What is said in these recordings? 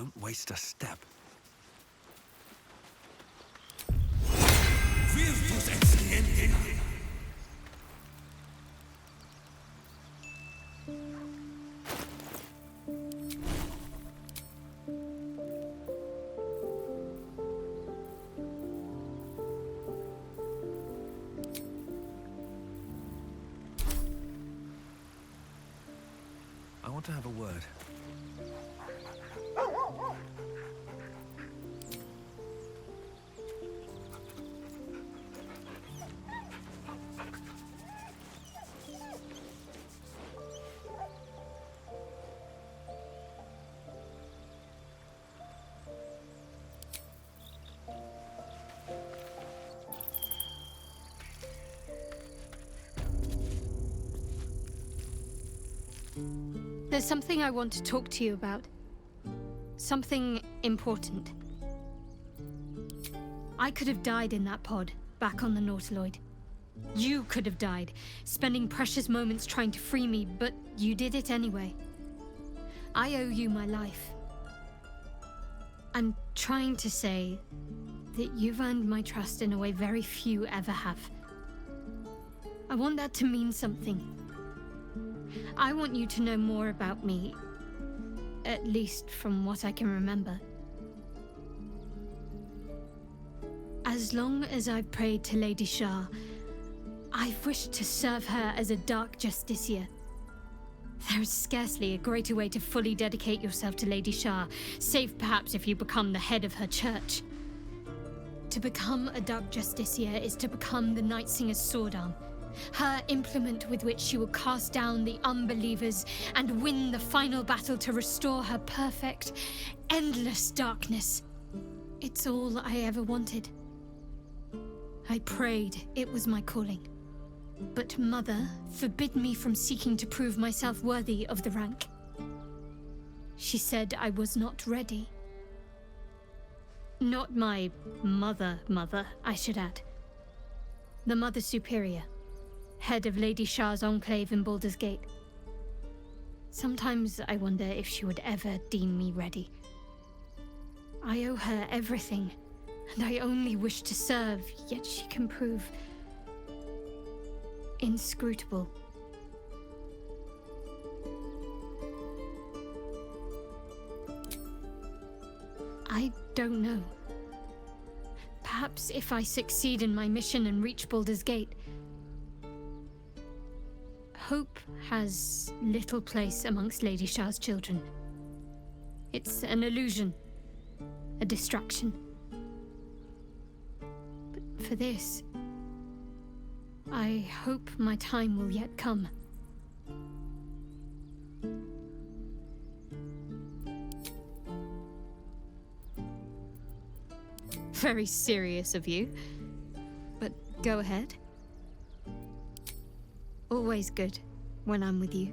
Don't waste a step. Virtus excellentia. I want to have a word. There's something I want to talk to you about. Something important. I could have died in that pod, back on the Nautiloid. You could have died, spending precious moments trying to free me, but you did it anyway. I owe you my life. I'm trying to say that you've earned my trust in a way very few ever have. I want that to mean something. I want you to know more about me, at least from what I can remember. As long as I've prayed to Lady Shah, I've wished to serve her as a Dark Justiciar. There is scarcely a greater way to fully dedicate yourself to Lady Shah, save perhaps if you become the head of her church. To become a Dark Justiciar is to become the Night Singer's sword arm, her implement with which she will cast down the unbelievers and win the final battle to restore her perfect, endless darkness. It's all I ever wanted. I prayed it was my calling. But Mother forbid me from seeking to prove myself worthy of the rank. She said I was not ready. Not my mother, I should add. The Mother Superior, head of Lady Shah's enclave in Baldur's Gate. Sometimes I wonder if she would ever deem me ready. I owe her everything, and I only wish to serve, yet she can prove inscrutable. I don't know. Perhaps if I succeed in my mission and reach Baldur's Gate. Hope has little place amongst Lady Shah's children. It's an illusion, a distraction. But for this, I hope my time will yet come. Very serious of you, but go ahead. Always good when I'm with you.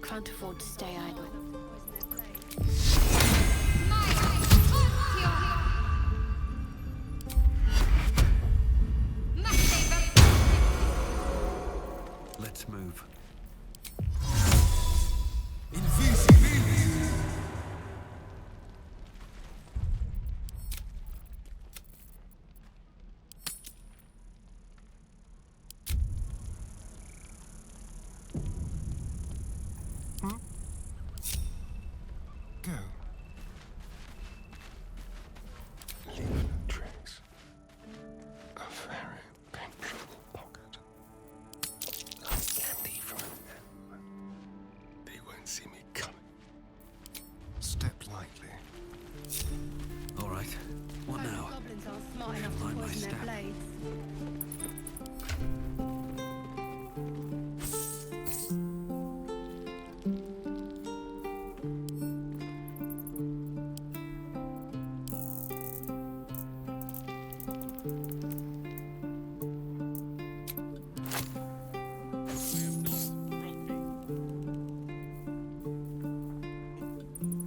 Can't afford to stay idle. Let's move. lightly. All right. What now? Goblins aren't smart enough to Line my poison their step. blades.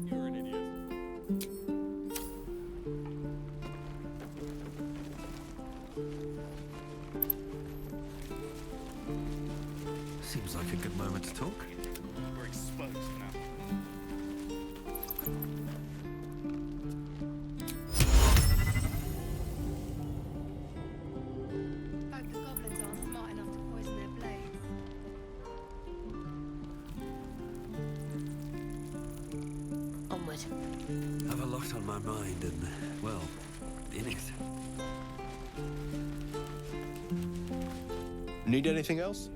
You're an idiot. Seems like a good moment to talk. We're exposed now. Hope the goblins aren't smart enough to poison their blades. Onward. Have a lot on my mind and, well, in it. Need anything else?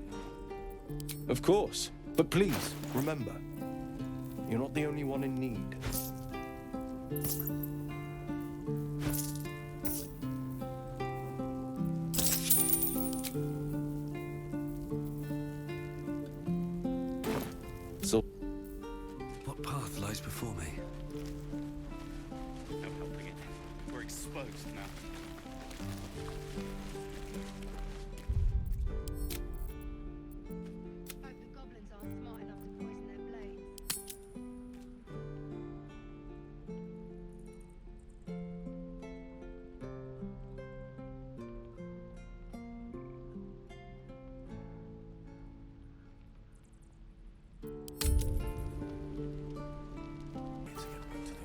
Of course, but please, remember, you're not the only one in need. So, What path lies before me? No helping it. We're exposed now. Hope the goblins aren't smart enough to poison their blades.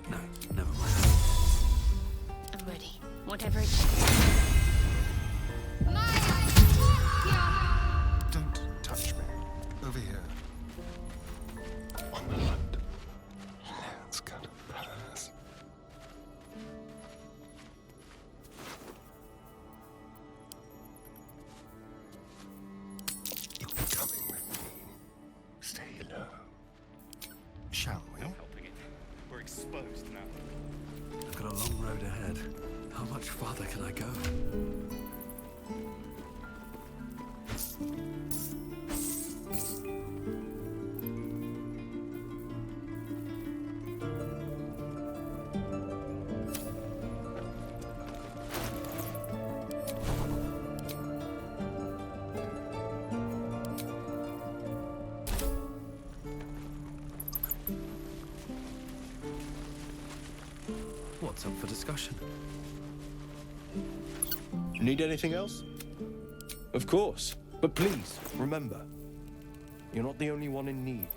No, never mind. I'm ready. Whatever it takes. Don't touch me. Over here. On the hunt. Let's cut a pass. You'll be coming with me. Stay low. Shall we? No helping it. We're exposed now. I've got a long road ahead. How much farther can I go? What's up for discussion? need anything else? Of course, but please, remember, you're not the only one in need.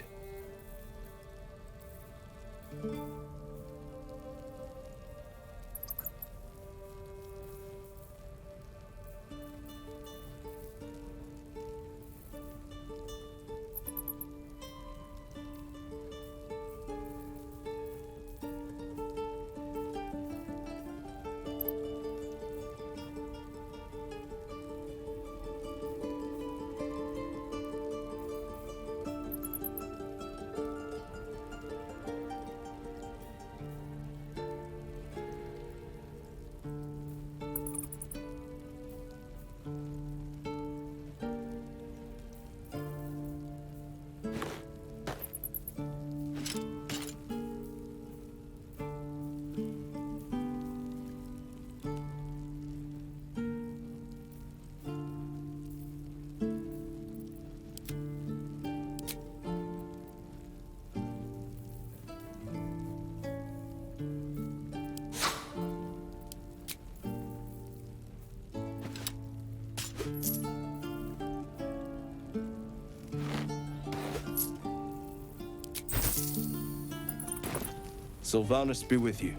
Sylvanus be with you.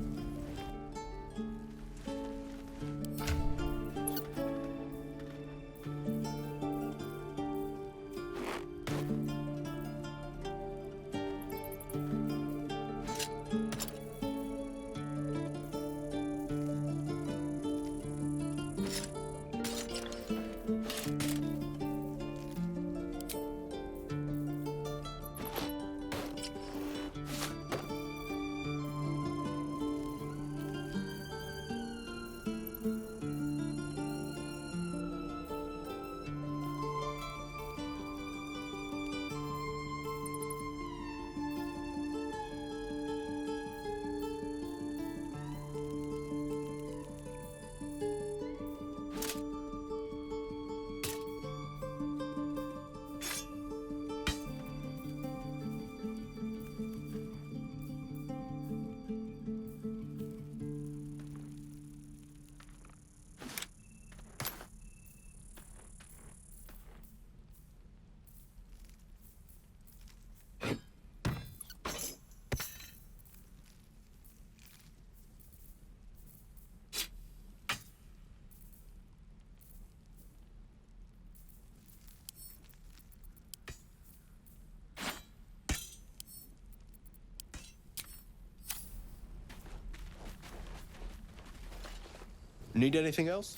Need anything else?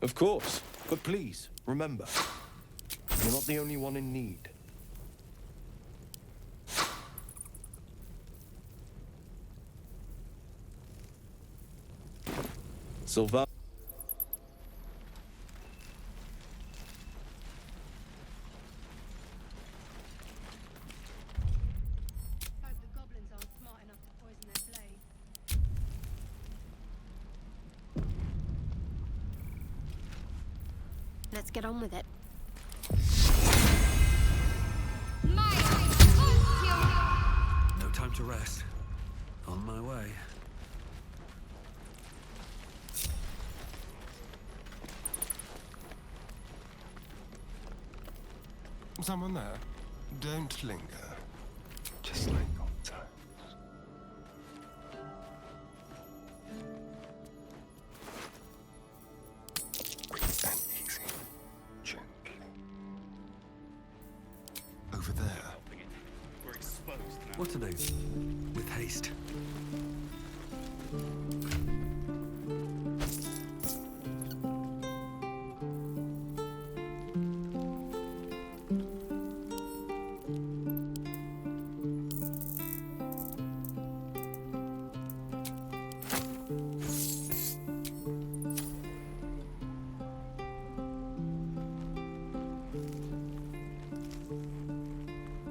Of course. But please, remember, you're not the only one in need. Sylvan. Hope the goblins aren't smart enough to poison their blades. Let's get on with it. No time to rest. On my way. Someone there? Don't linger. Just like old times. Quick and easy. Gently. Over there. We're exposed now. What to do? With haste.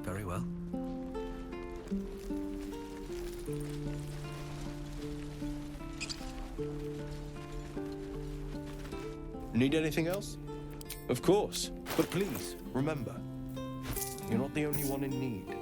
Very well. Need anything else? Of course. But please, remember, you're not the only one in need.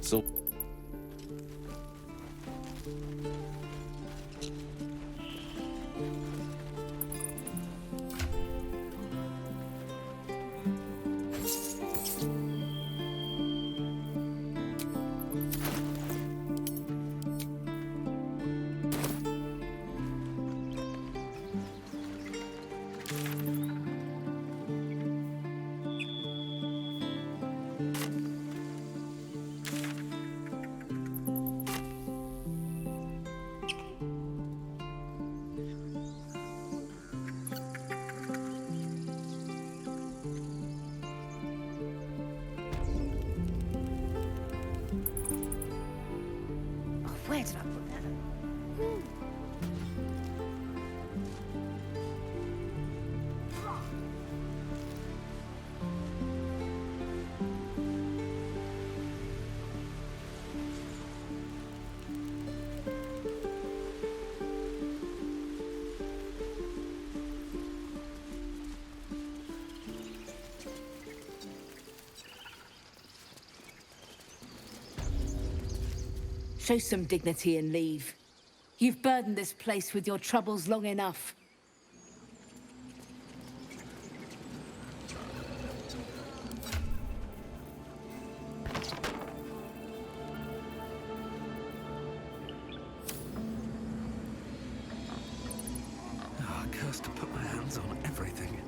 So Where did I put that? Show some dignity and leave. You've burdened this place with your troubles long enough. Ah, cursed to put my hands on everything.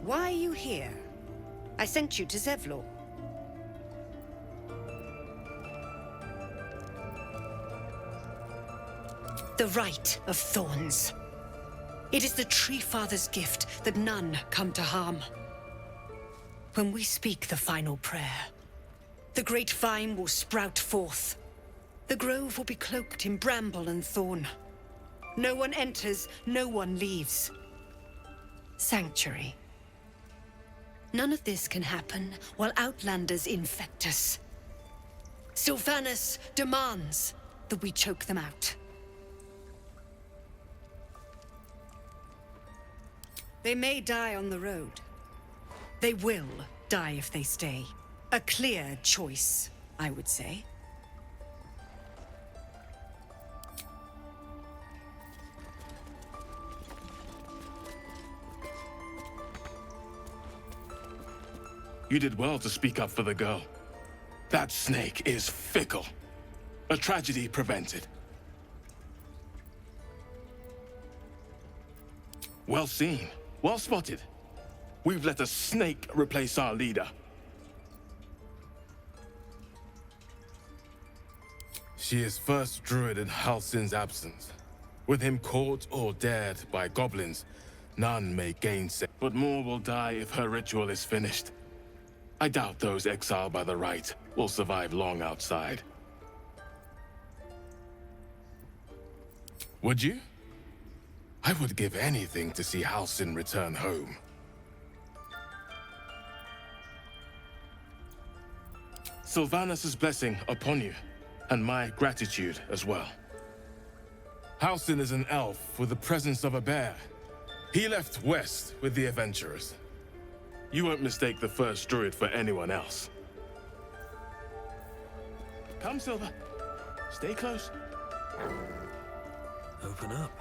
Why are you here? I sent you to Zevlor. The Right of Thorns. It is the Tree Father's gift that none come to harm. When we speak the final prayer, the great vine will sprout forth. The grove will be cloaked in bramble and thorn. No one enters, no one leaves. Sanctuary. None of this can happen while Outlanders infect us. Sylvanas demands that we choke them out. They may die on the road. They will die if they stay. A clear choice, I would say. You did well to speak up for the girl. That snake is fickle. A tragedy prevented. Well seen. Well spotted. We've let a snake replace our leader. She is first druid in Halsin's absence. With him caught or dared by goblins, none may gainsay. But more will die if her ritual is finished. I doubt those exiled by the Right will survive long outside. Would you? I would give anything to see Halsin return home. Sylvanas' blessing upon you, and my gratitude as well. Halsin is an elf with the presence of a bear. He left west with the adventurers. You won't mistake the first druid for anyone else. Come, Silver. Stay close. Open up.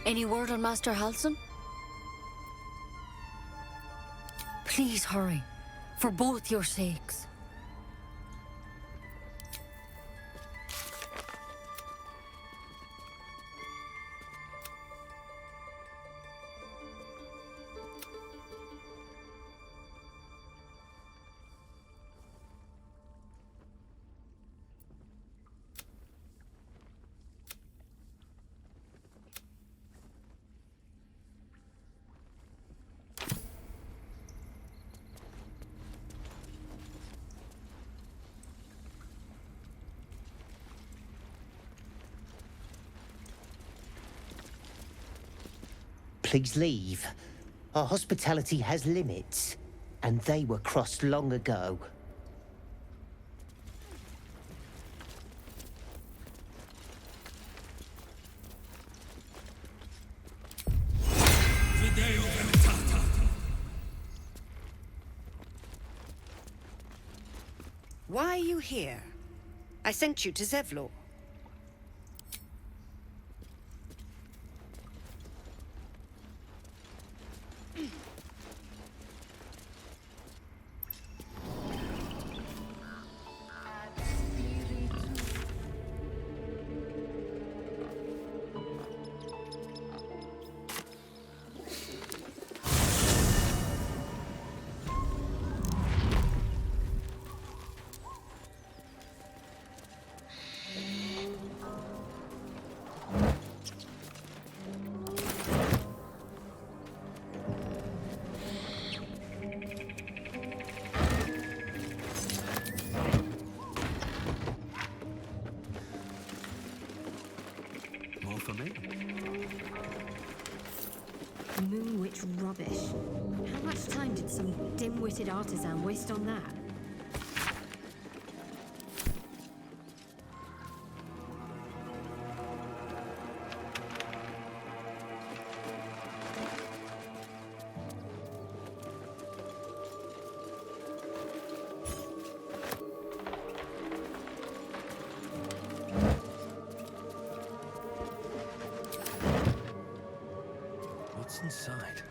Any word on Master Halsin? Please hurry, for both your sakes. Please leave. Our hospitality has limits, and they were crossed long ago. Why are you here? I sent you to Zevlor. For me? Moonwitch rubbish. How much time did some dim-witted artisan waste on that? What's inside?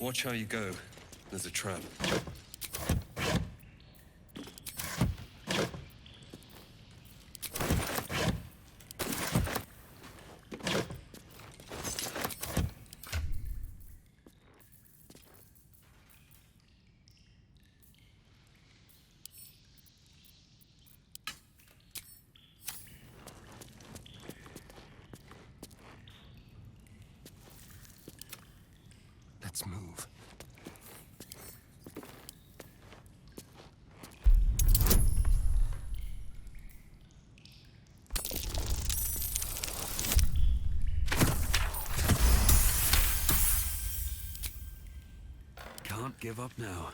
Watch how you go. There's a trap. Let's move. Can't give up now.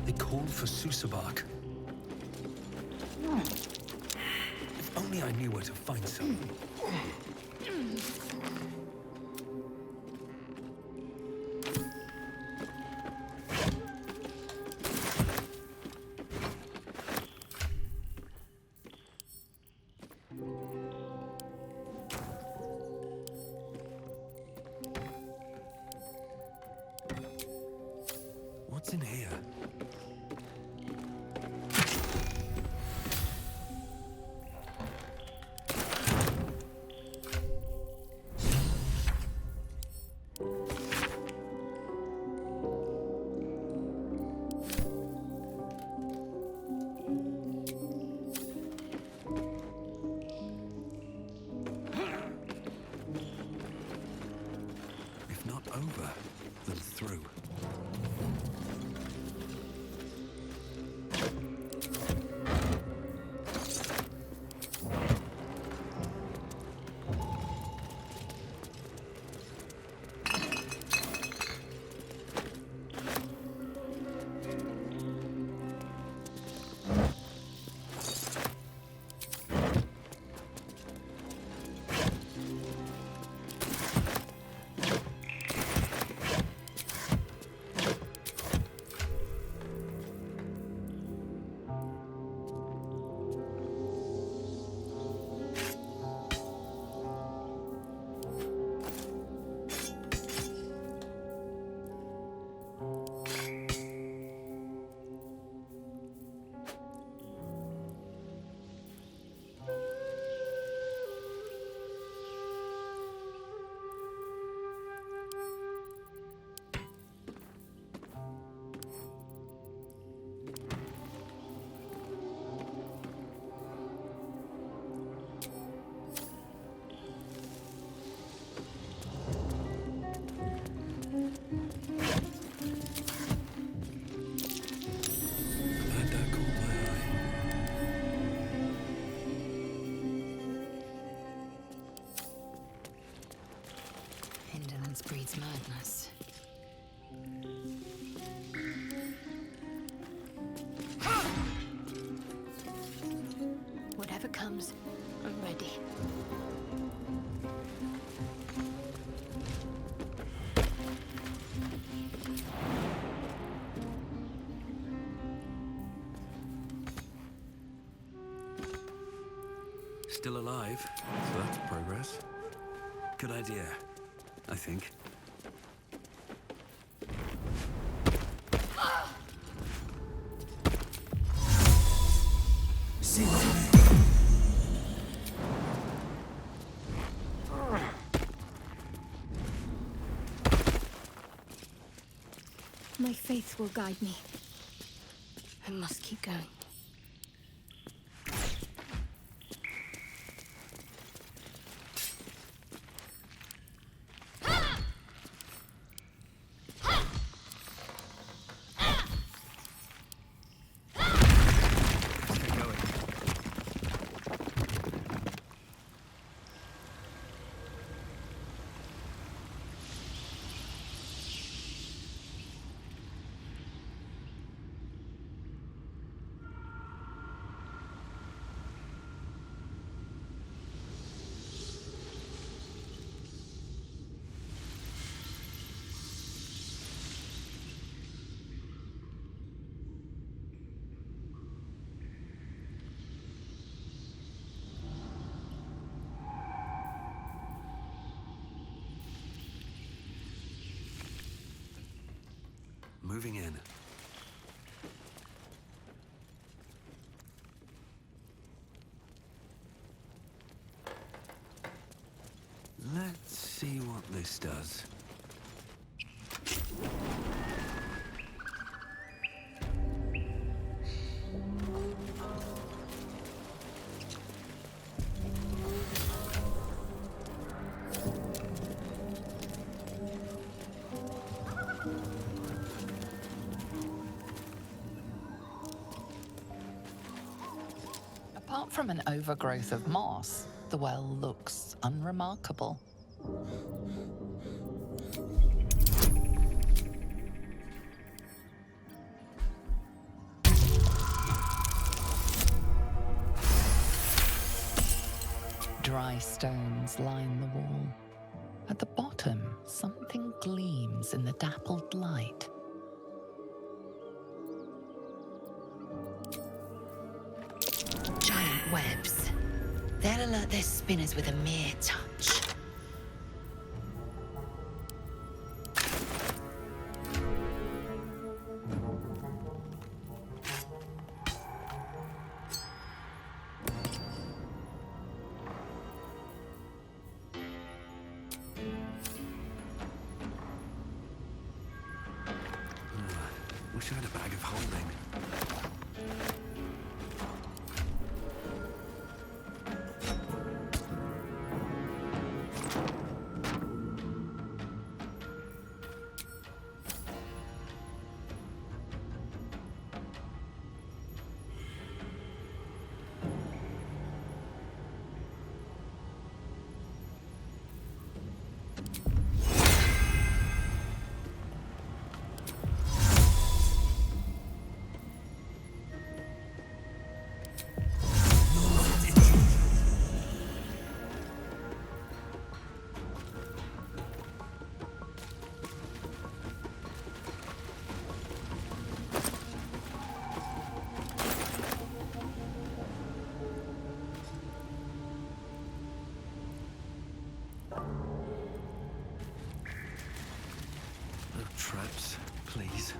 They called for Susabark. If only I knew where to find some. What's in here? If not over, then through. Breeds madness. Whatever comes, I'm ready. Still alive, so that's progress. Good idea, I think. My faith will guide me. I must keep going. moving in. Let's see what this does. Apart from an overgrowth of moss, the well looks unremarkable. Dry stones line the wall. At the bottom, something gleams in the dappled light. Giant webs. They'll alert their spinners with a mere touch. Wish I had a bag of holding. No traps, please.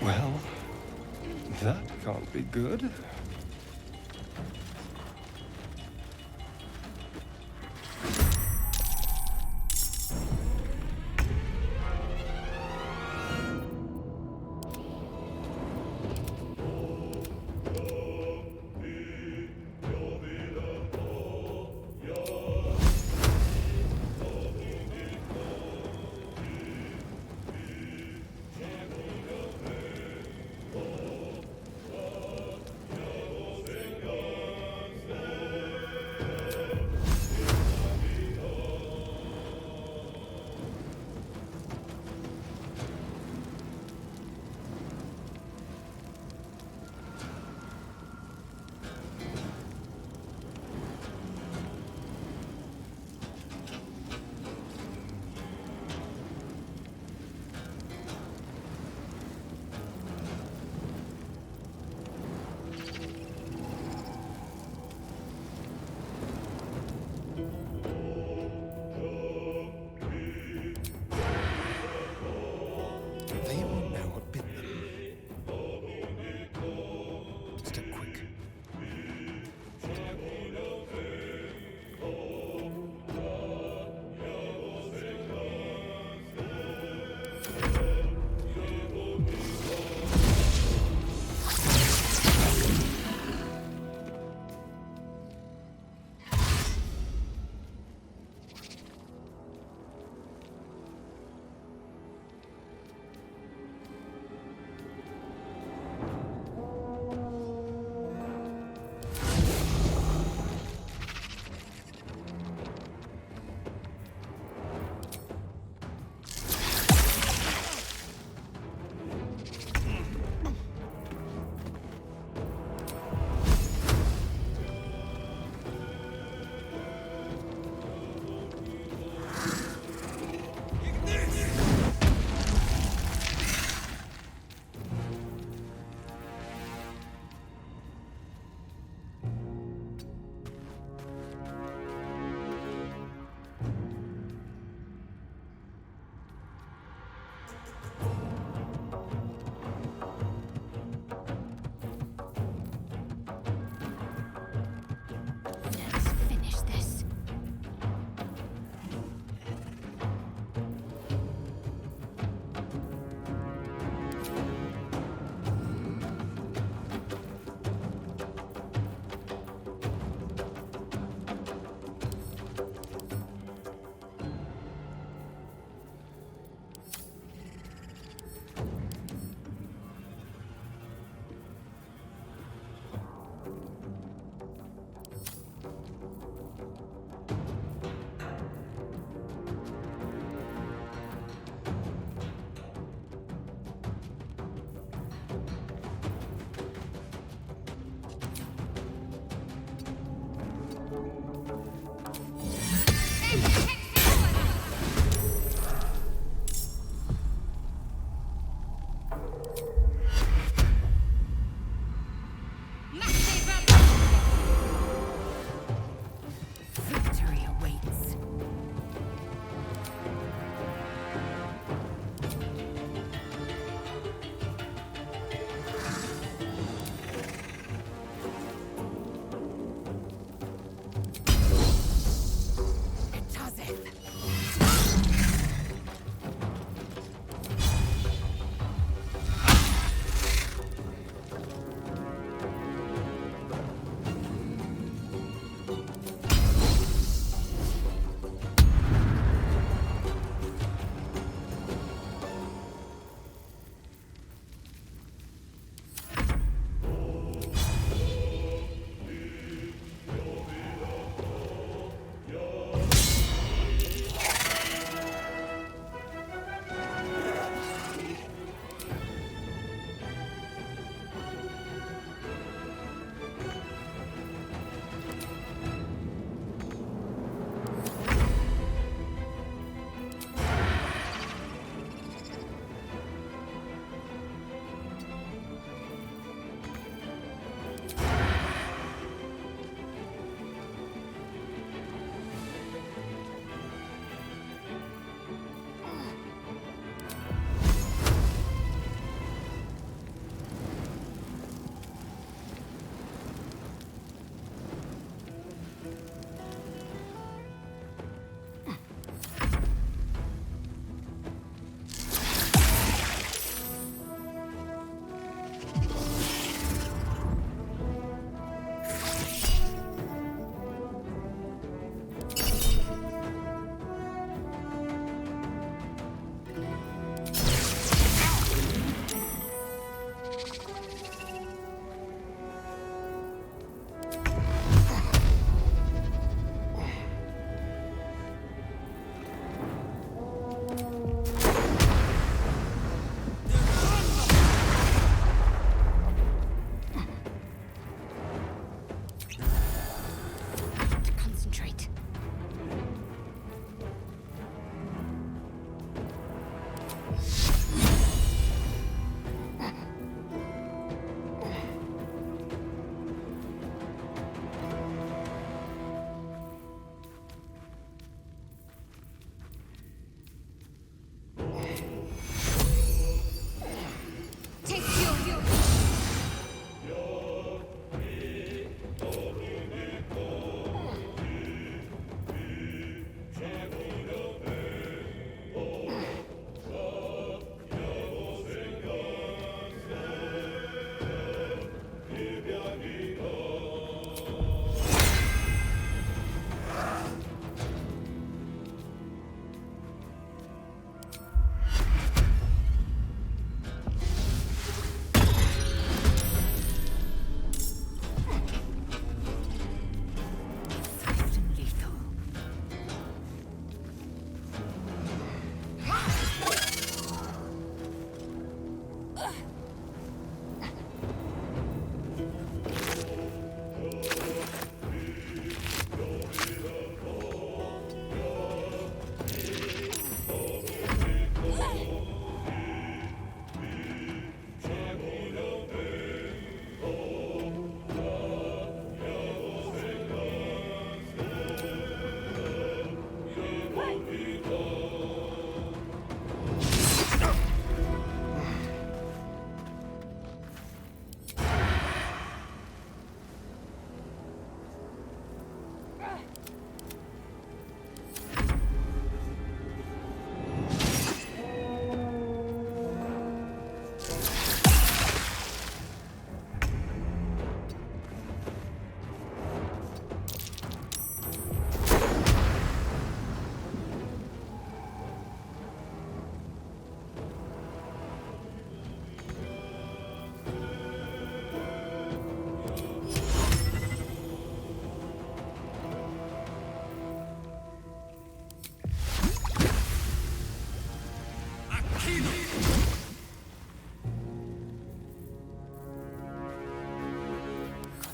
Well, that can't be good.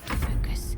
Focus.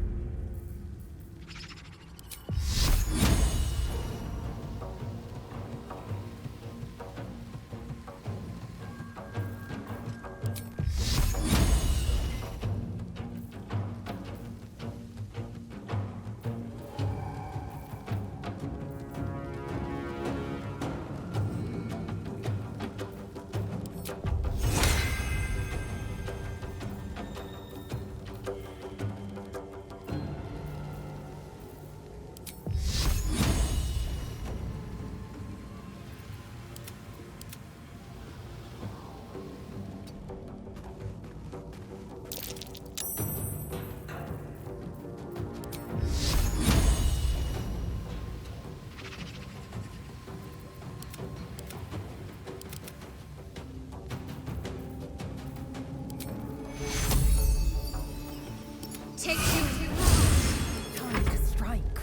Take you. Time to strike.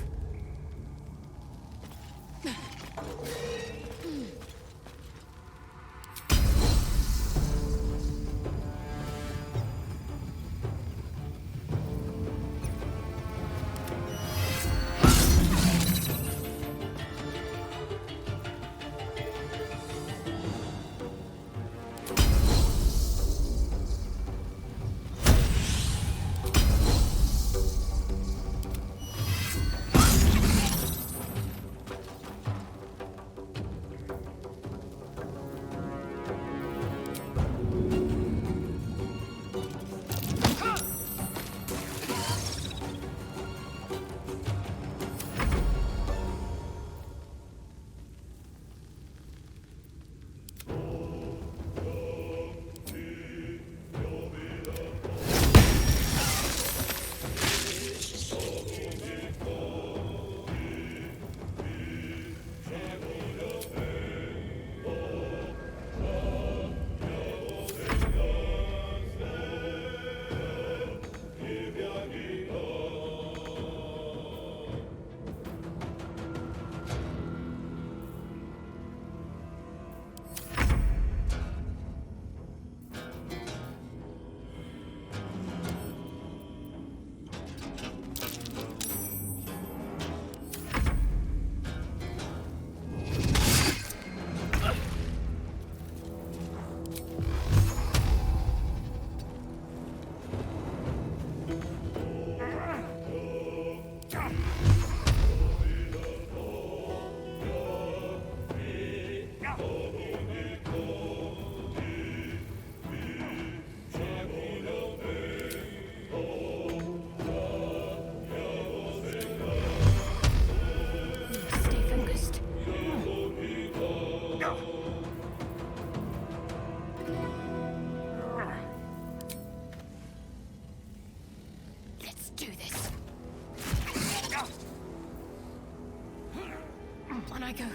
On I go.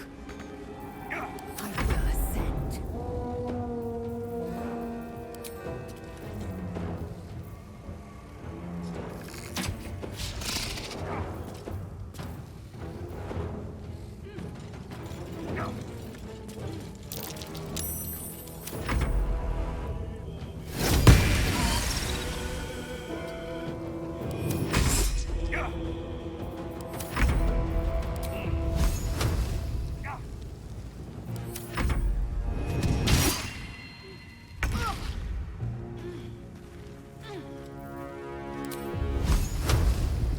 I will ascend.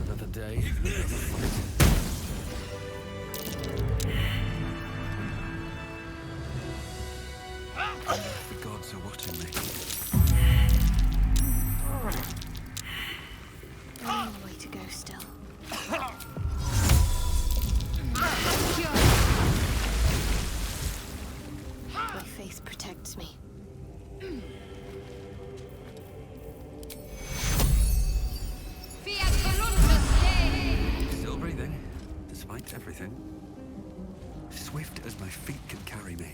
Another day, another fight. The gods are watching me. A long way to go still. everything. Swift as my feet can carry me.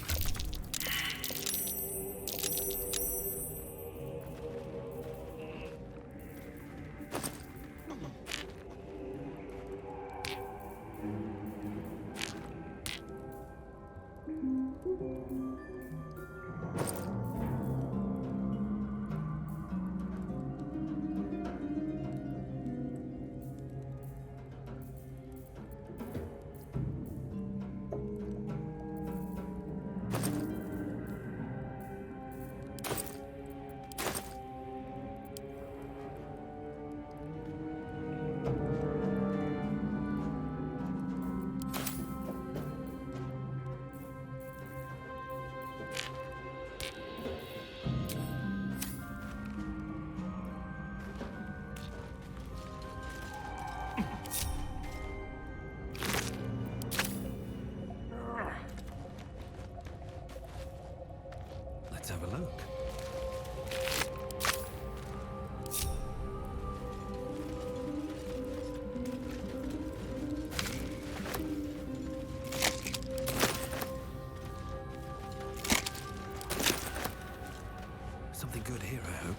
Let's have a look. Something good here, I hope.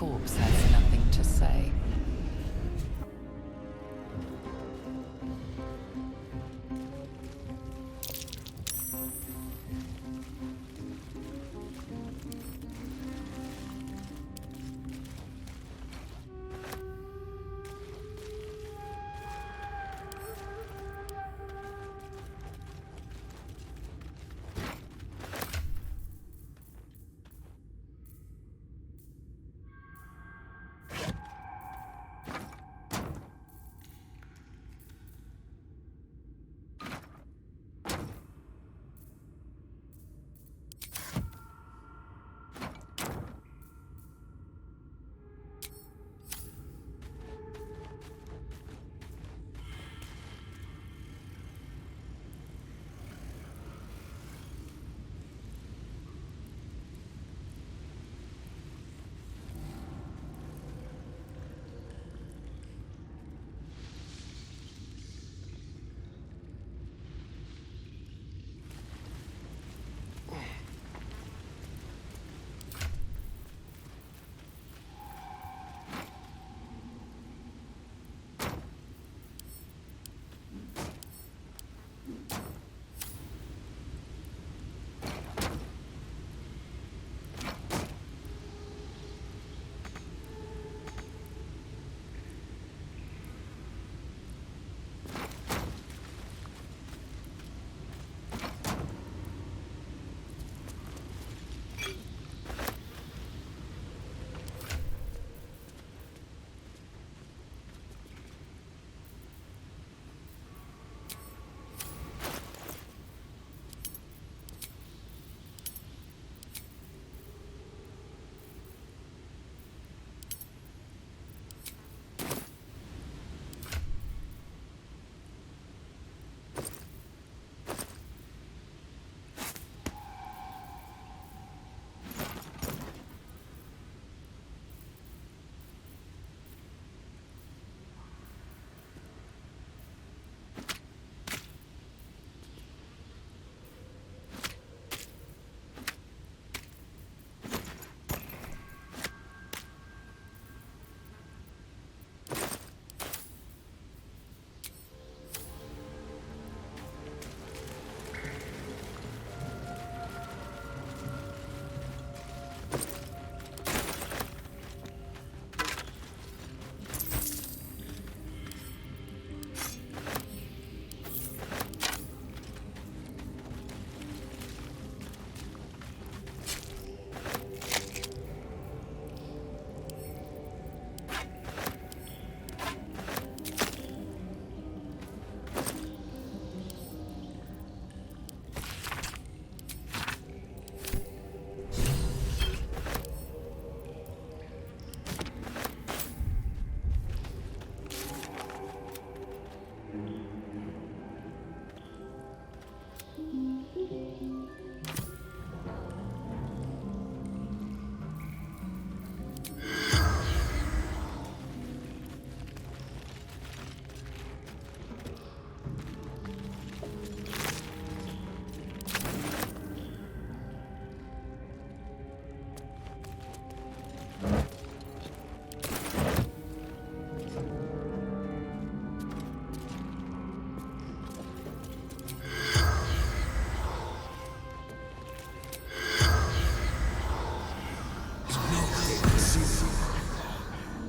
corpse has nothing to say.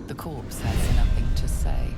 The corpse has nothing to say.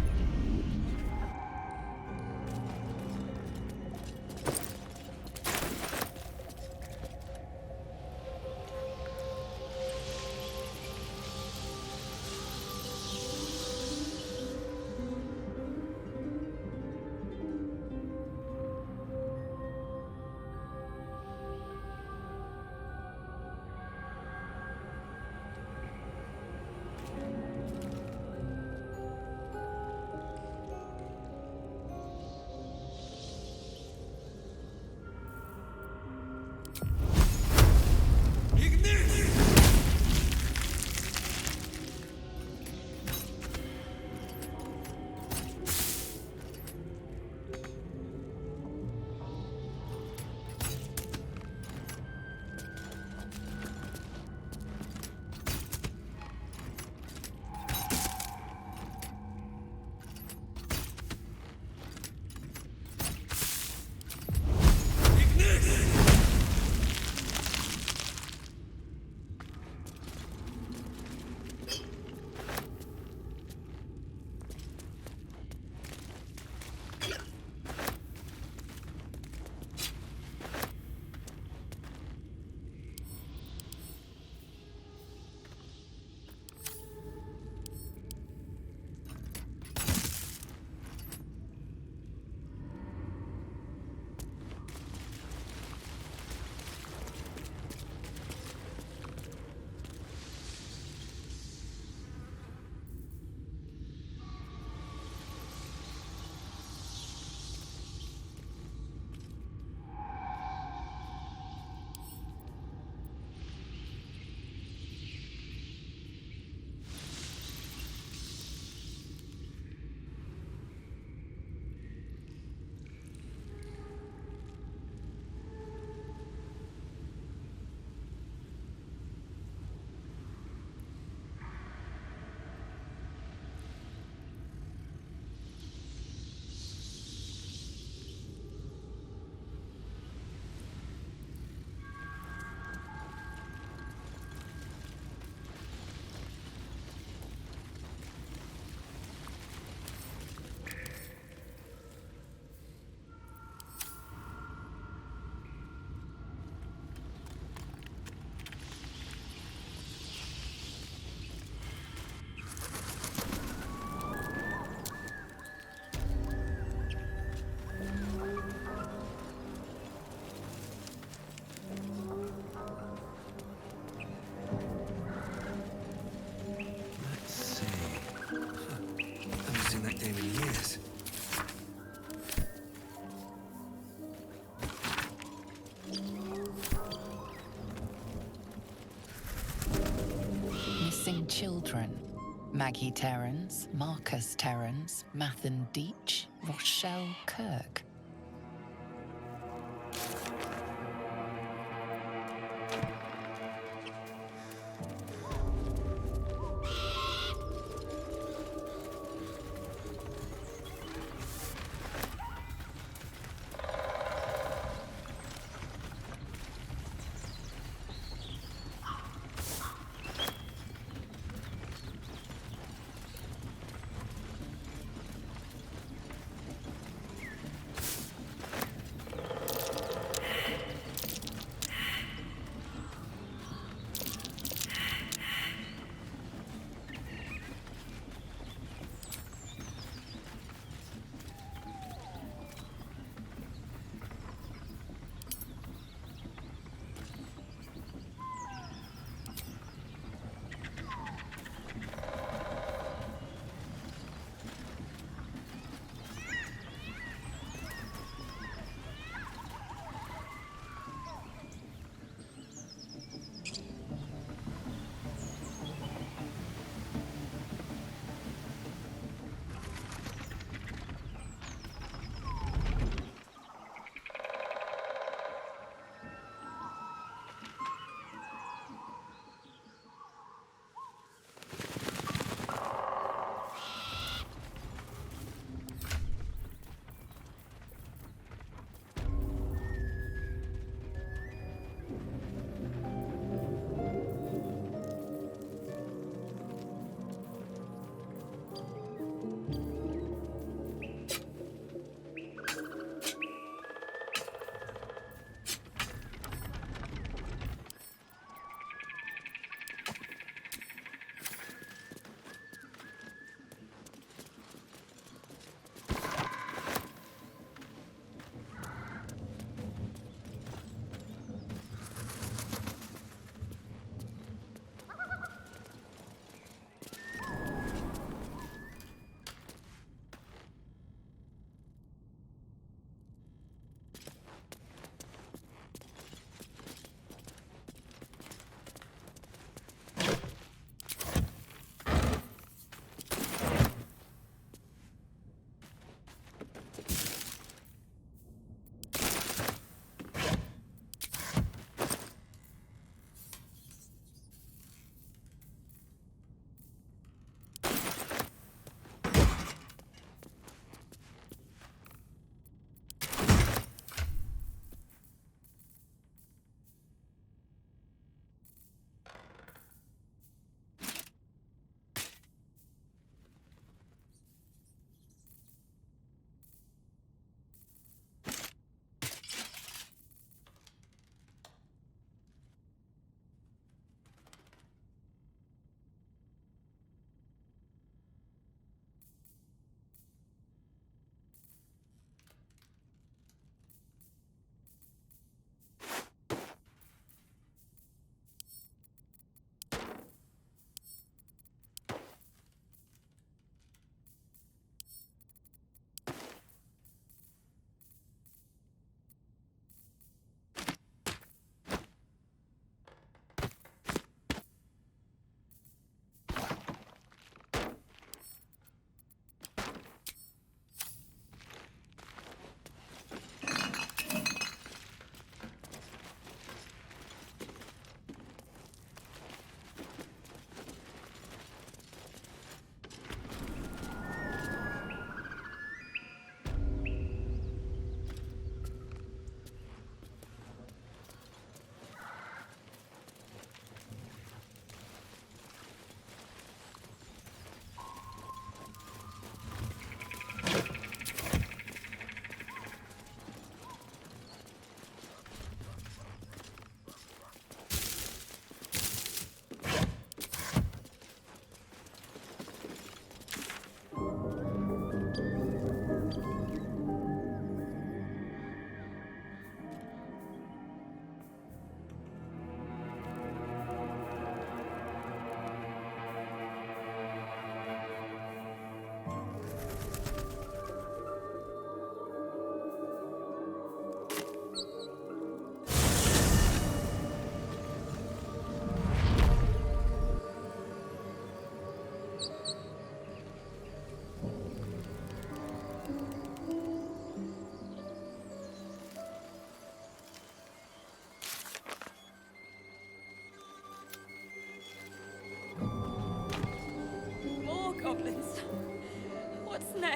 Maggie Terrans, Marcus Terrans, Nnathan Deach, Rochelle Kirk.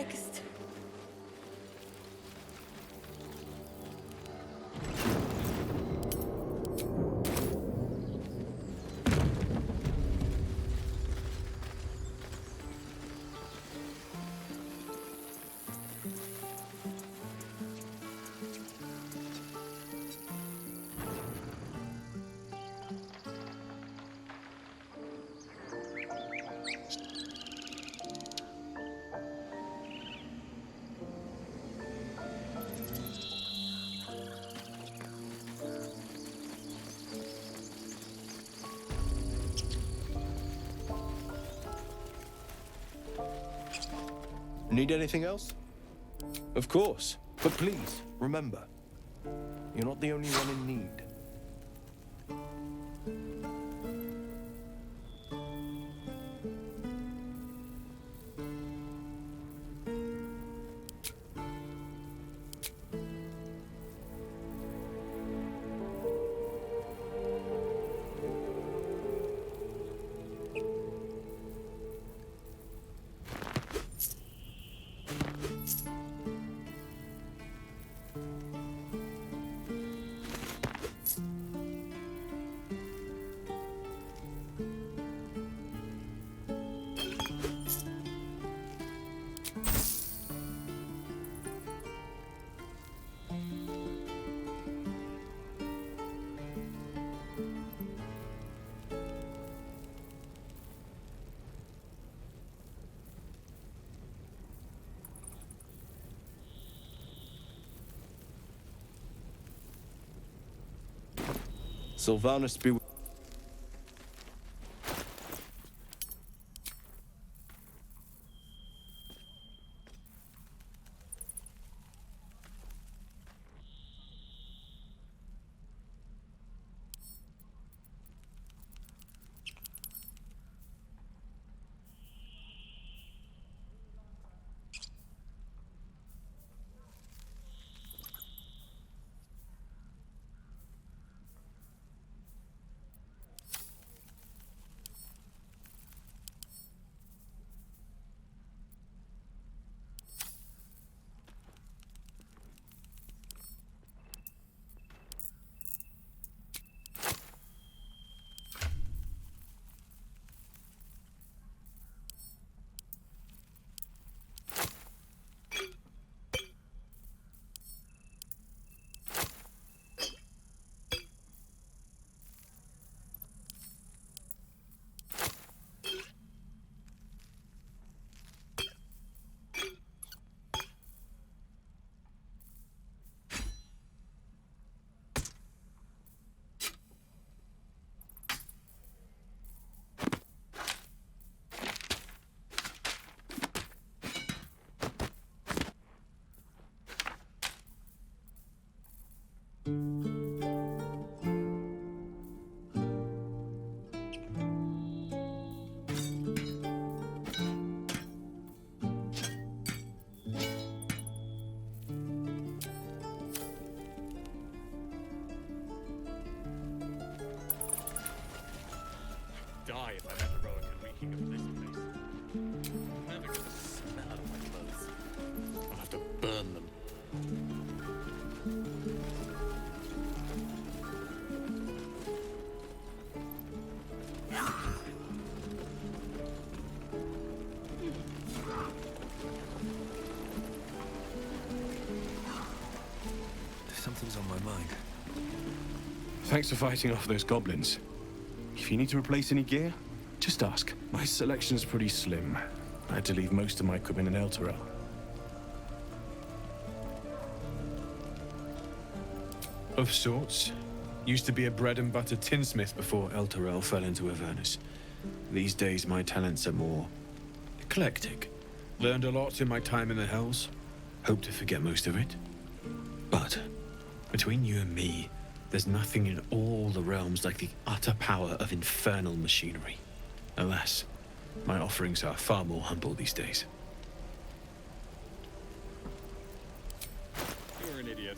next? Need anything else? Of course. But please, remember, you're not the only one in need. Sylvanas be with die if I'm not heroic and reeking of this place. I'm never gonna smell of my clothes. I'll have to burn them. Something's on my mind. Thanks for fighting off those goblins. If you need to replace any gear, just ask. My selection's pretty slim. I had to leave most of my equipment in Elturel. Of sorts. Used to be a bread and butter tinsmith before Elturel fell into Avernus. These days my talents are more eclectic. Learned a lot in my time in the Hells. Hope to forget most of it. But between you and me, there's nothing in all the realms like the utter power of infernal machinery. Alas, my offerings are far more humble these days. You're an idiot.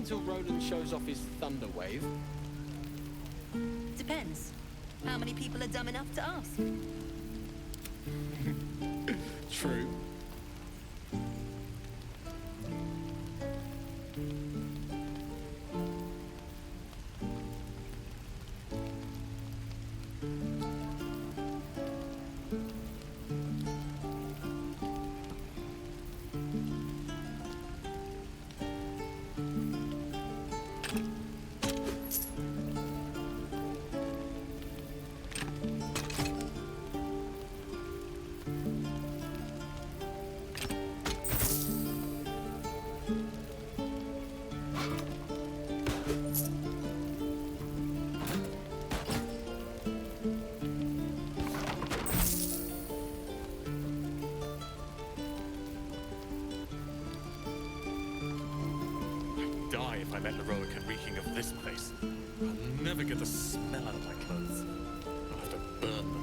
until Roland shows off his thunder wave. Depends. How many people are dumb enough to ask? True. Die if I let Leroica reeking of this place. I'll never get the smell out of my clothes. I'll have to burn them.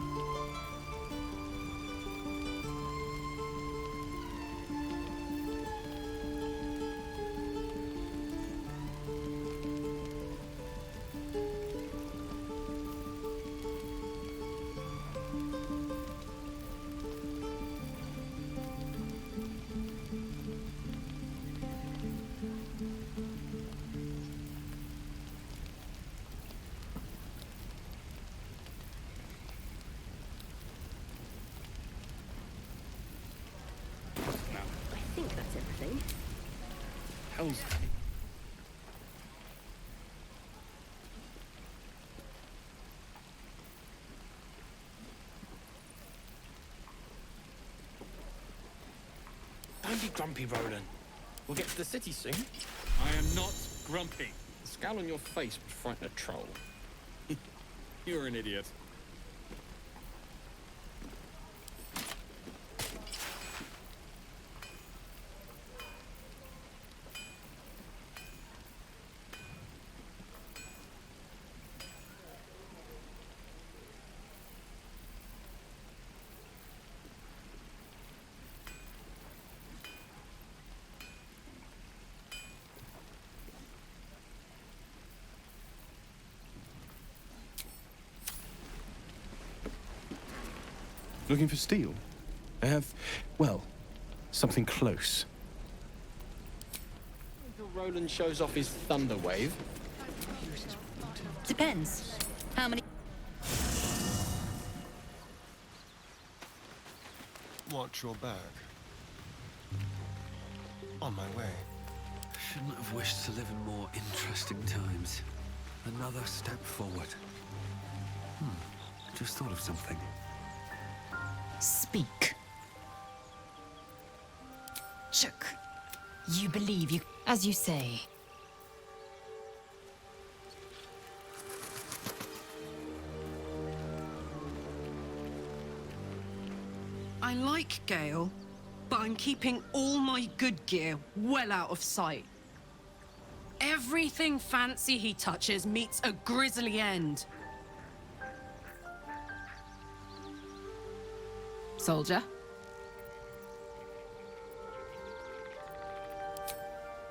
I think that's everything. Hell's... Don't be grumpy, Roland. We'll get to the city soon. I am not grumpy. The scowl on your face would frighten a troll. You're an idiot. Looking for steel? I have, well, something close. Until Roland shows off his thunder wave. Depends. How many... Watch your back. On my way. Shouldn't have wished to live in more interesting times. Another step forward. Just thought of something. Speak. Chook. You believe you... As you say. I like Gale, but I'm keeping all my good gear well out of sight. Everything fancy he touches meets a grisly end. Soldier?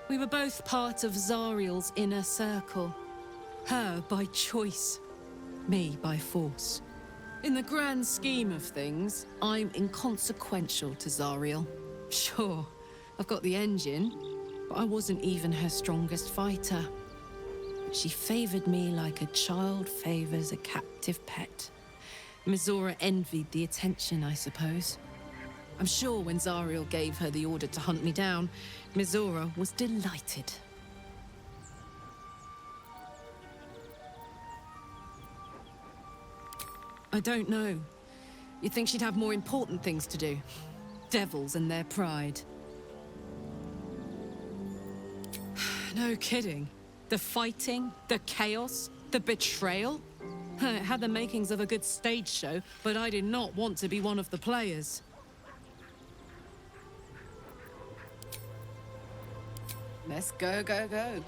We were both part of Zariel's inner circle. Her by choice, me by force. In the grand scheme of things, I'm inconsequential to Zariel. Sure, I've got the engine, but I wasn't even her strongest fighter. But she favored me like a child favors a captive pet. Mizora envied the attention, I suppose. I'm sure when Zariel gave her the order to hunt me down, Mizora was delighted. I don't know. You'd think she'd have more important things to do. Devils and their pride. No kidding. The fighting, the chaos, the betrayal. It had the makings of a good stage show, but I did not want to be one of the players. Let's go, go, go.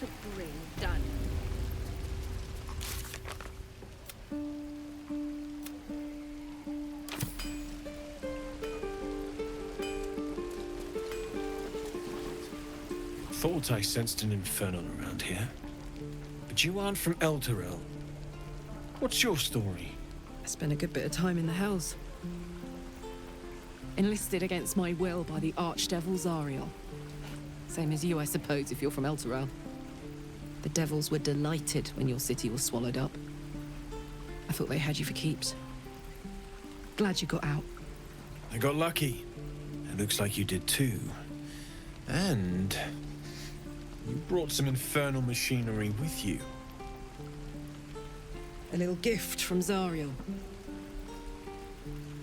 to bring done. Thought I sensed an infernal around here. But you aren't from Elturel. What's your story? I spent a good bit of time in the Hells. Enlisted against my will by the Archdevil Zariel. Same as you, I suppose, if you're from Elturel. The devils were delighted when your city was swallowed up. I thought they had you for keeps. Glad you got out. I got lucky. It looks like you did too. And you brought some infernal machinery with you. A little gift from Zariel.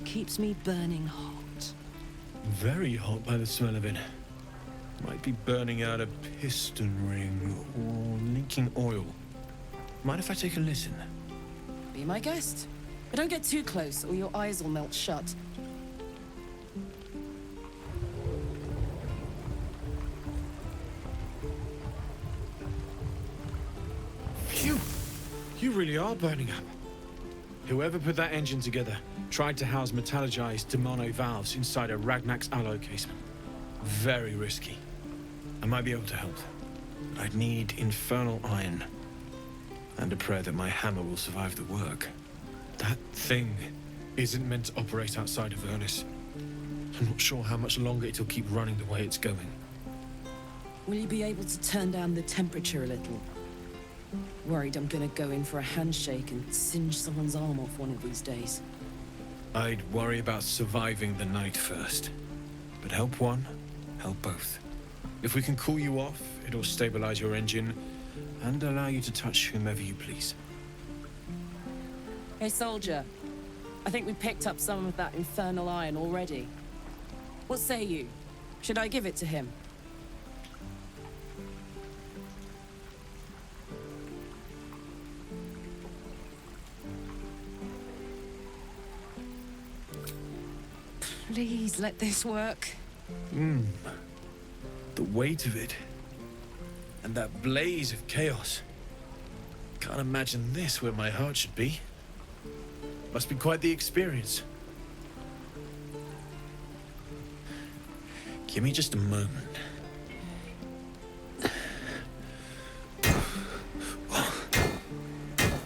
Keeps me burning hot. Very hot by the smell of it. Might be burning out a piston ring or leaking oil. Mind if I take a listen? Be my guest. But don't get too close or your eyes will melt shut. Phew! You really are burning up. Whoever put that engine together tried to house metallurgized Demono valves inside a Ragnak's alloy casement. Very risky. I might be able to help. But I'd need infernal iron. And a prayer that my hammer will survive the work. That thing isn't meant to operate outside of Vernus. I'm not sure how much longer it'll keep running the way it's going. Will you be able to turn down the temperature a little? Worried I'm gonna go in for a handshake and singe someone's arm off one of these days. I'd worry about surviving the night first. But help one, help both. If we can cool you off, it'll stabilize your engine and allow you to touch whomever you please. Hey, soldier. I think we picked up some of that infernal iron already. What say you? Should I give it to him? Please let this work. The weight of it. And that blaze of chaos. Can't imagine this where my heart should be. Must be quite the experience. Give me just a moment.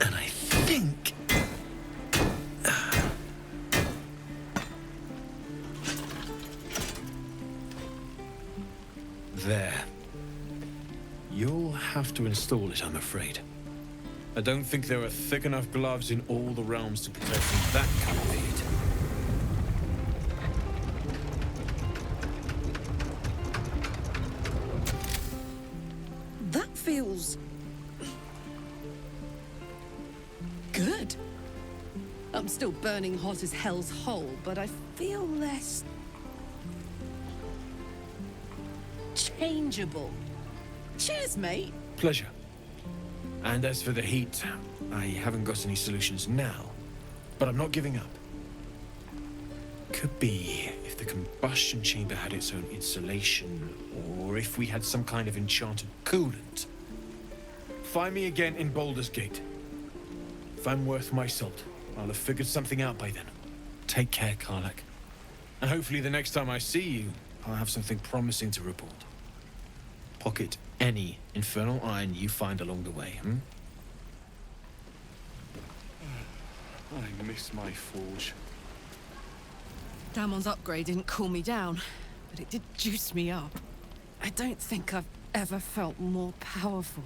And I think... There. You'll have to install it, I'm afraid. I don't think there are thick enough gloves in all the realms to protect from that kind of heat. That feels... good. I'm still burning hot as hell's hole, but I feel less... changeable. Cheers, mate. Pleasure. And as for the heat, I haven't got any solutions now, but I'm not giving up. Could be if the combustion chamber had its own insulation, or if we had some kind of enchanted coolant. Find me again in Baldur's Gate. If I'm worth my salt, I'll have figured something out by then. Take care, Karlach. And hopefully the next time I see you, I'll have something promising to report. Pocket any infernal iron you find along the way, I miss my forge. Damon's upgrade didn't cool me down, but it did juice me up. I don't think I've ever felt more powerful.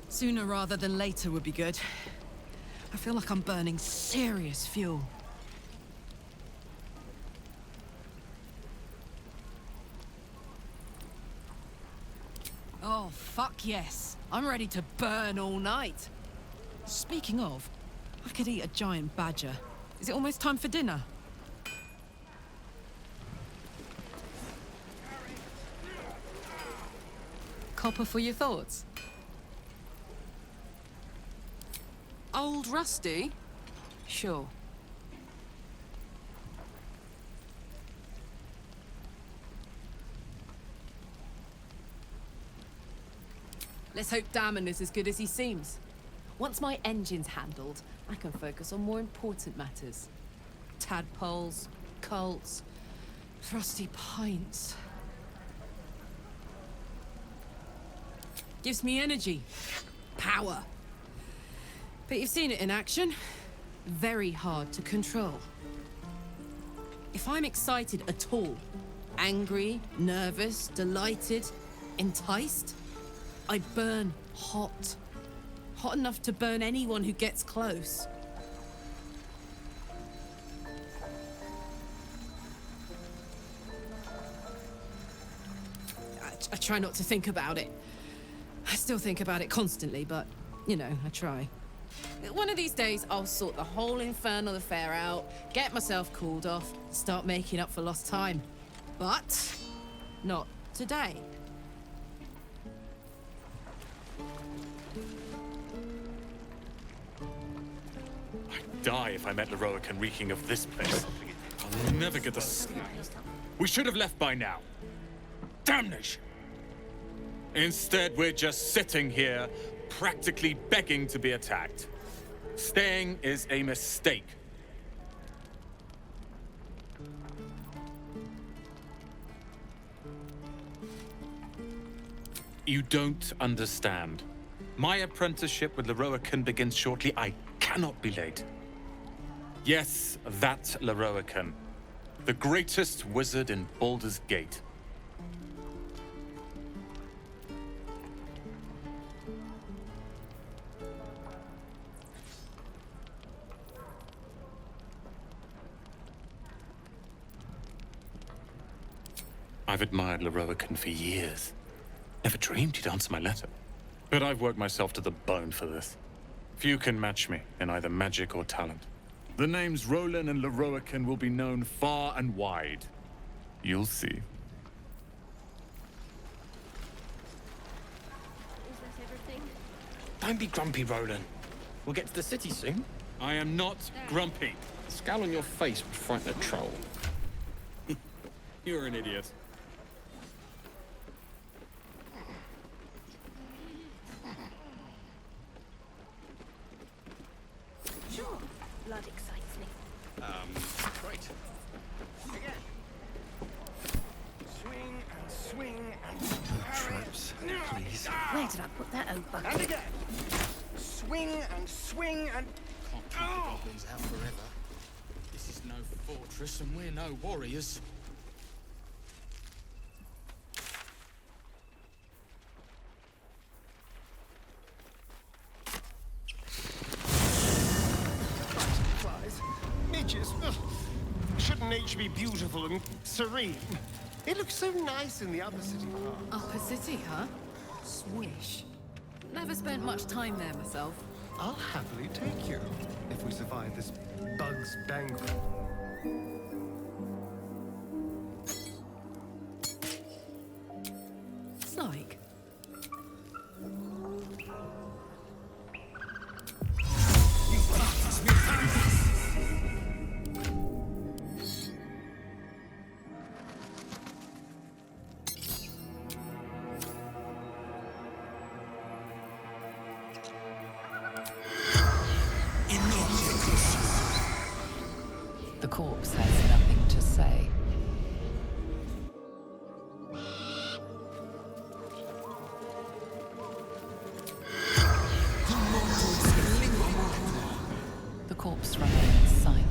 Sooner rather than later would be good. I feel like I'm burning serious fuel. Oh, fuck yes. I'm ready to burn all night. Speaking of, I could eat a giant badger. Is it almost time for dinner? Copper for your thoughts? Old Rusty? Sure. Let's hope Damon is as good as he seems. Once my engine's handled, I can focus on more important matters. Tadpoles, cults, frosty pints. Gives me energy. Power. But you've seen it in action. Very hard to control. If I'm excited at all, angry, nervous, delighted, enticed, I burn hot. Hot enough to burn anyone who gets close. I try not to think about it. I still think about it constantly, but, you know, I try. One of these days, I'll sort the whole infernal affair out, get myself cooled off, start making up for lost time. But not today. I'd die if I met Leroican reeking of this place. I'll never get the snack. We should have left by now. Damnation! Instead, we're just sitting here, practically begging to be attacked. Staying is a mistake. You don't understand. My apprenticeship with Leroican begins shortly. I cannot be late. Yes, that Leroican. The greatest wizard in Baldur's Gate. I've admired Leroican for years. Never dreamed he'd answer my letter. But I've worked myself to the bone for this. Few can match me in either magic or talent. The names Roland and Leroican will be known far and wide. You'll see. Is that everything? Don't be grumpy, Roland. We'll get to the city soon. I am not grumpy. The scowl on your face would frighten a troll. You're an idiot. Sure. Blood excites me. Great. Again. Swing and swing and Traps, please. Where did I put that old bucket? and again. Swing and swing and. Can't keep the goblins out forever. This is no fortress and we're no warriors. Flies, midges. Ugh. Shouldn't nature be beautiful and serene? It looks so nice in the upper city park. Upper City, huh? Swish. Never spent much time there myself. I'll happily take you if we survive this bug's banquet. It's like... The corpse has nothing to say. The corpse remains silent.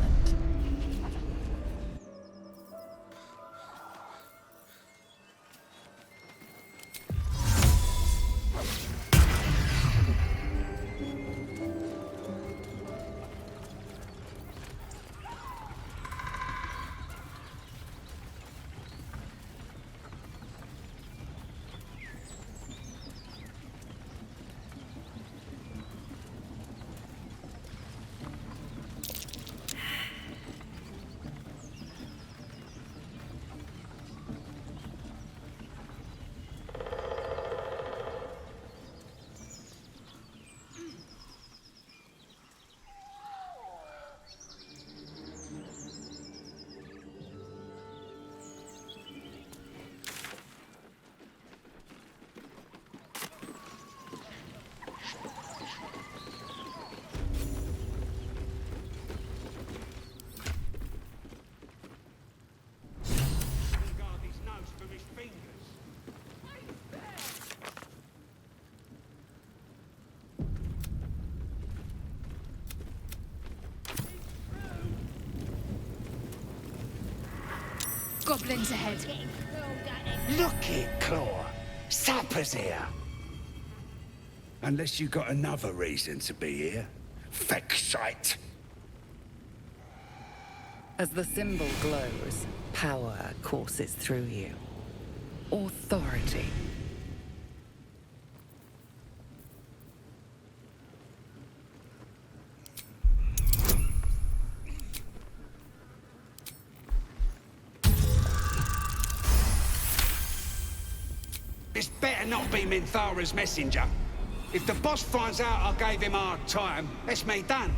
Goblins ahead. Look it, Claw. Sapper's here. Unless you got another reason to be here. Feck shite. As the symbol glows, power courses through you. Authority. This better not be Minthara's messenger. If the boss finds out I gave him a hard time, that's me done.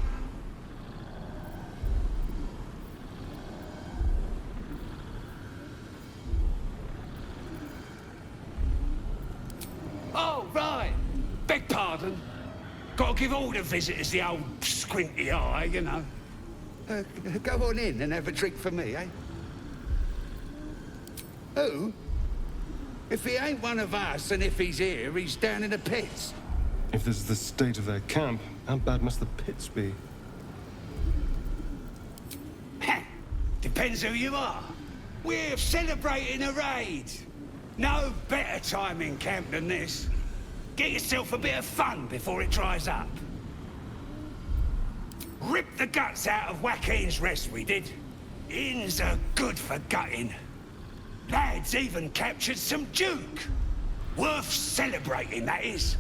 Oh, right. Beg pardon. Gotta give all the visitors the old squinty eye, you know. Go on in and have a drink for me, eh? Who? If he ain't one of us, and if he's here, he's down in the pits. If this is the state of their camp, how bad must the pits be? Depends who you are. We're celebrating a raid. No better time in camp than this. Get yourself a bit of fun before it dries up. Rip the guts out of Joaquin's rest, we did. Inns are good for gutting. Lads even captured some Duke. Worth celebrating, that is.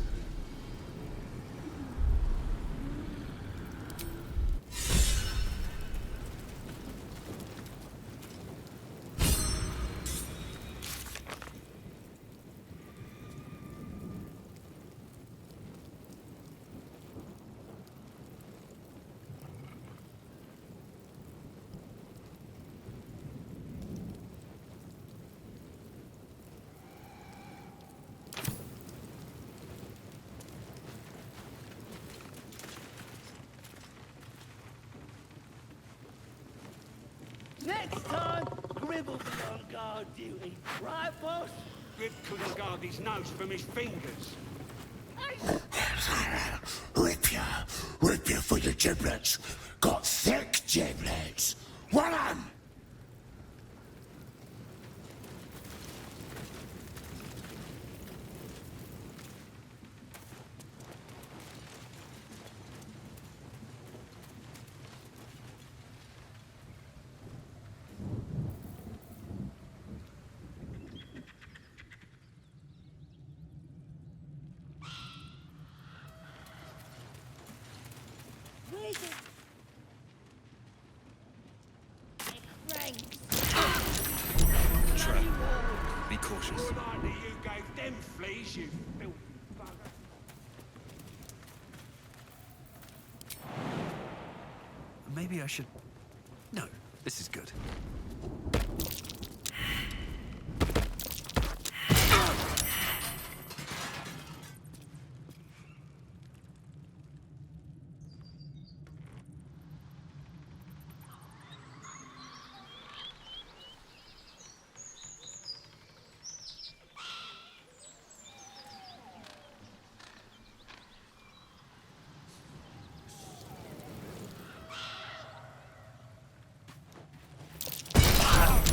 Next time, Grib will be on guard duty. Right, boss? Grib couldn't guard his nose from his fingers. Rip you for your giblets. Got thick giblets. One on! Trap. Be cautious. You gave them fleas, you filthy bugger. Maybe I should... No, this is good.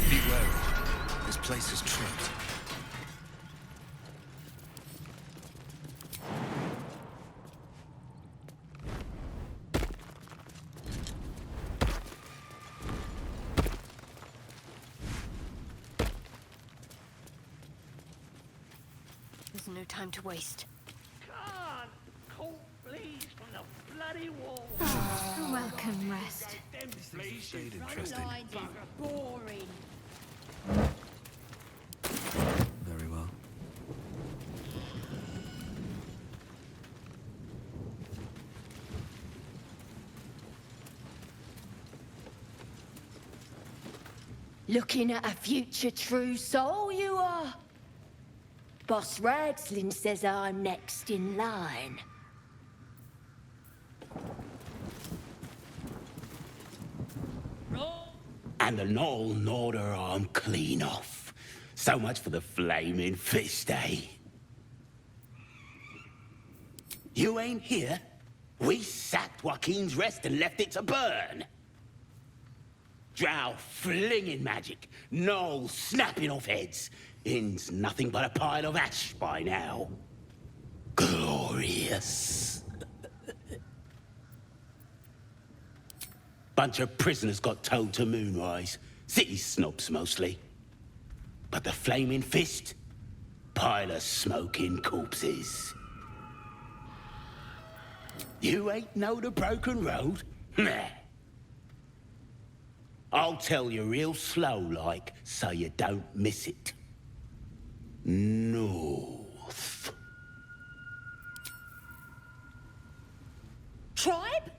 Be wary. This place is trapped. There's no time to waste. Can't coat fleas from the bloody wall. Welcome, rest. Stayed interesting. Boring. Very well. Looking at a future true soul, you are. Boss Ragslin says I'm next in line. And the Knoll Norder I'm clean off. So much for the flaming fist, eh? You ain't here? We sacked Joaquin's Rest and left it to burn. Drow flinging magic, gnolls snapping off heads. Inn's nothing but a pile of ash by now. Glorious. Bunch of prisoners got towed to Moonrise. City snobs mostly. But the Flaming Fist? Pile of smoking corpses. You ain't know the Broken Road? Nah. I'll tell you real slow like, so you don't miss it. North. Tribe?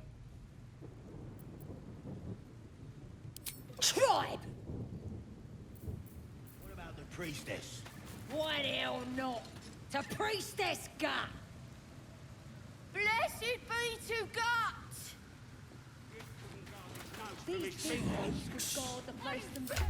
Tribe! What about the priestess? Why the hell not? To priestess gut! Blessed be to God! These demons could guard the place themselves.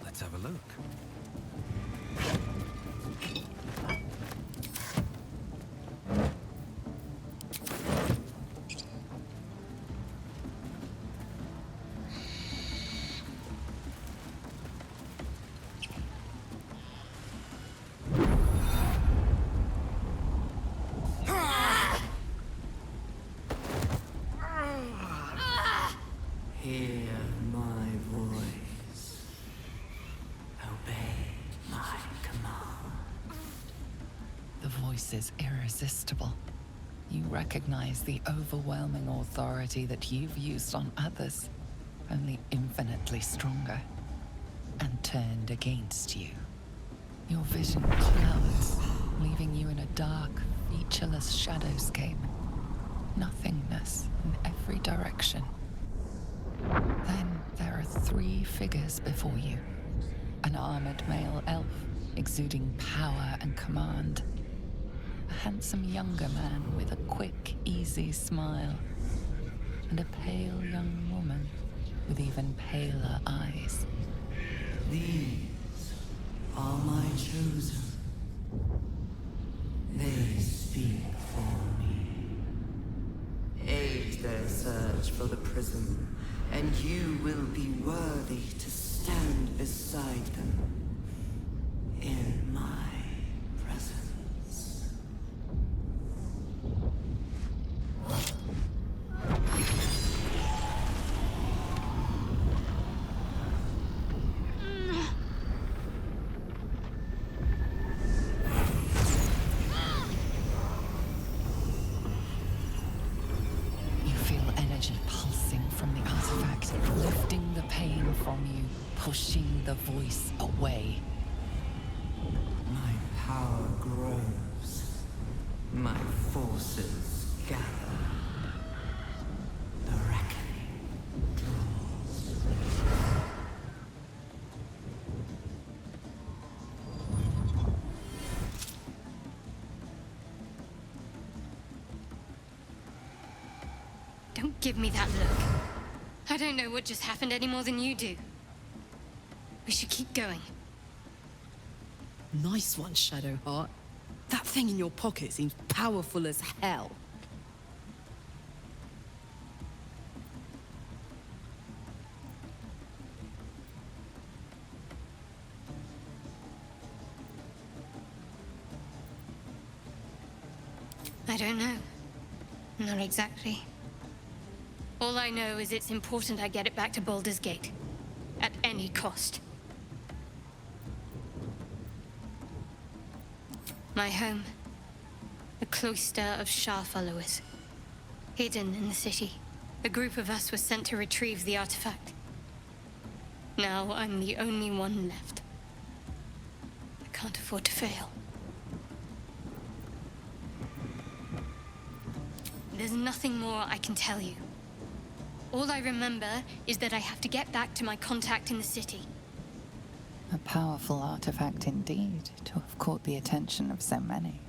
Let's have a look. Hear my voice. Obey my command. The voice is irresistible. You recognize the overwhelming authority that you've used on others, only infinitely stronger, and turned against you. Your vision clouds, leaving you in a dark, featureless shadowscape. Nothingness in every direction. Then there are 3 figures before you. An armored male elf, exuding power and command. A handsome younger man with a quick, easy smile. And a pale young woman with even paler eyes. These are my chosen. They speak for me. Aid their search for the prism, and you will be worthy to stand beside them in my presence. You feel energy pulsing from the artifact, lifting the pain from you, pushing the voice away. My power grows. My forces gather. The reckoning draws. Don't give me that look. I don't know what just happened any more than you do. We should keep going. Nice one, Shadowheart. That thing in your pocket seems powerful as hell. I don't know. Not exactly. All I know is it's important I get it back to Baldur's Gate. At any cost. My home. The cloister of Shah followers. Hidden in the city. A group of us was sent to retrieve the artifact. Now I'm the only one left. I can't afford to fail. There's nothing more I can tell you. All I remember is that I have to get back to my contact in the city. A powerful artifact indeed, to have caught the attention of so many.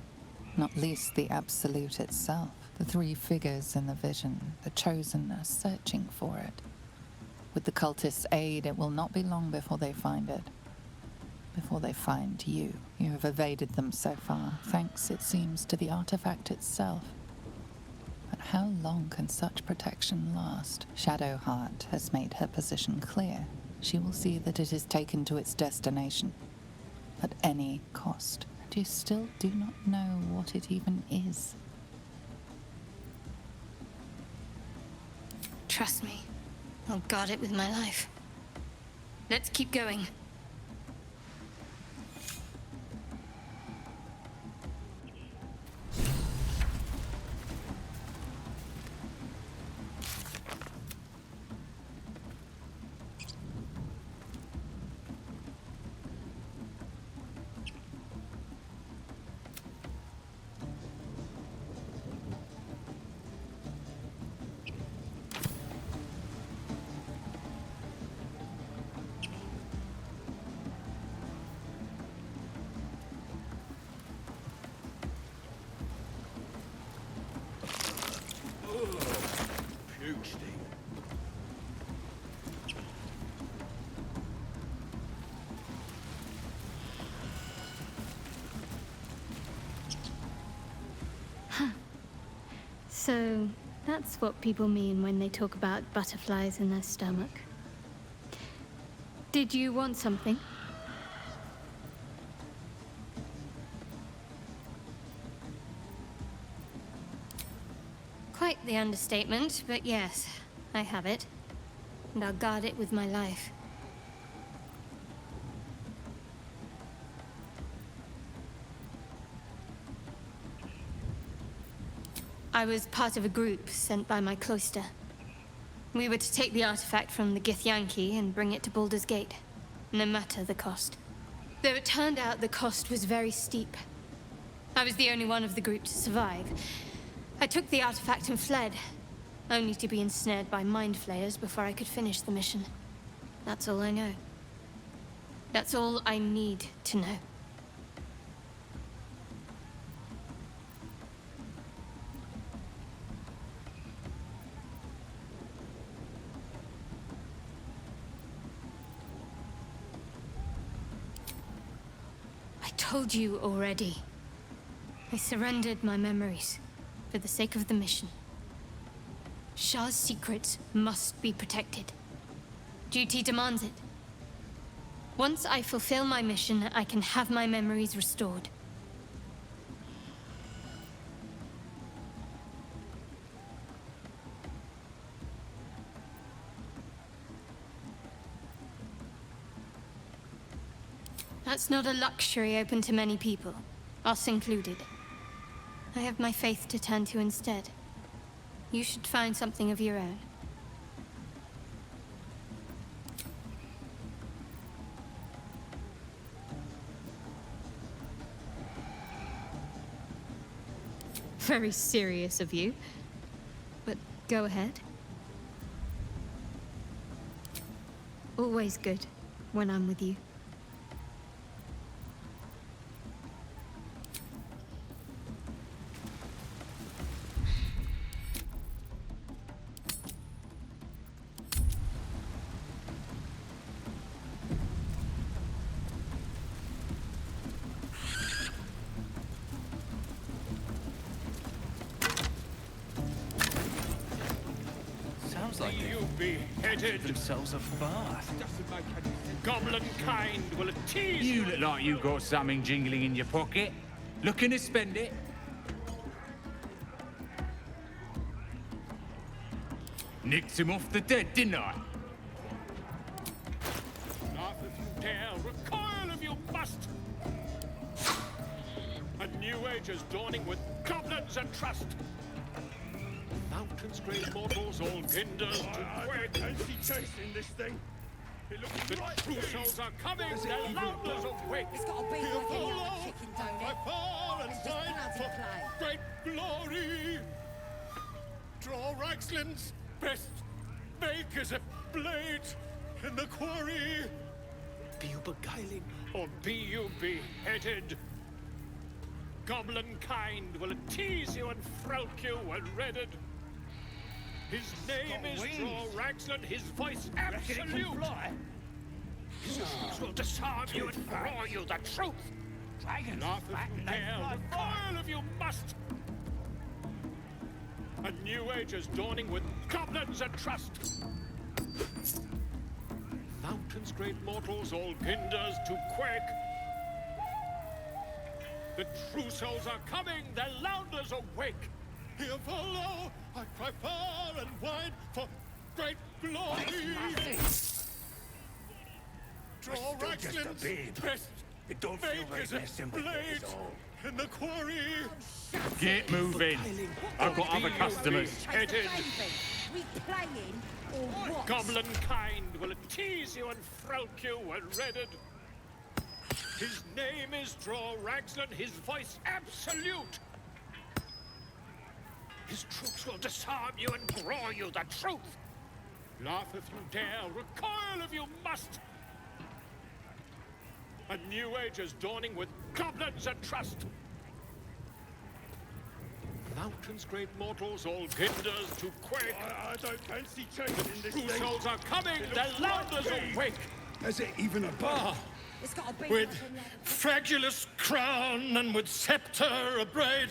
Not least the Absolute itself, the 3 figures in the vision, the Chosen are searching for it. With the cultists' aid, it will not be long before they find it. Before they find you. You have evaded them so far, thanks, it seems, to the artifact itself. But how long can such protection last? Shadowheart has made her position clear. She will see that it is taken to its destination. At any cost. And you still do not know what it even is. Trust me. I'll guard it with my life. Let's keep going. So, that's what people mean when they talk about butterflies in their stomach. Did you want something? Quite the understatement, but yes, I have it. And I'll guard it with my life. I was part of a group sent by my cloister. We were to take the artifact from the Githyanki and bring it to Baldur's Gate, no matter the cost. Though it turned out the cost was very steep. I was the only one of the group to survive. I took the artifact and fled, only to be ensnared by mind flayers before I could finish the mission. That's all I know. That's all I need to know. I told you already. I surrendered my memories for the sake of the mission. Shah's secrets must be protected. Duty demands it. Once I fulfill my mission, I can have my memories restored. That's not a luxury open to many people, us included. I have my faith to turn to instead. You should find something of your own. Very serious of you. But go ahead. Always good when I'm with you. Sounds like you beheaded themselves a bath. Goblin kind will tease You look like you got something jingling in your pocket. Looking to spend it? Nicked him off the dead, didn't I? Not if you dare recoil if you must. A new age is dawning with goblins and trust. Mountains grave mortals, all ginders to quake. I see chase in this thing. The true souls are coming, their loudness awake. It's got to be like any other chicken, don't it? I fall and fight for great glory. Draw Reichsland's best make as a blade in the quarry. Be you beguiling, or be you beheaded? Goblin kind will tease you and frelk you when redded. His name is Draw Ragsland, his voice absolute. His arms will disarm you and throw you the truth. Dragons Laugh if you dare, recoil if you must. A new age is dawning with goblins and trust. Mountains, great mortals, all ginders to quake. The true souls are coming, their louders awake. Here follow, I cry far and wide for great glory. Draw Ragsland's best. It don't feel fake like as a their sympathy blade is all. in the quarry. Get moving. I've got other customers. Headed. We playing or what? Goblin kind will tease you and frolic you when redded. His name is Draw Ragsland, his voice absolute. His troops will disarm you and draw you the truth. Laugh if you dare, recoil if you must. A new age is dawning with goblins and trust. Mountains, great mortals, all ginders to quake. I don't fancy changing this True thing. souls are coming, their louders awake. Is it even a bar? It's got to be With fragulous crown and with scepter abraid,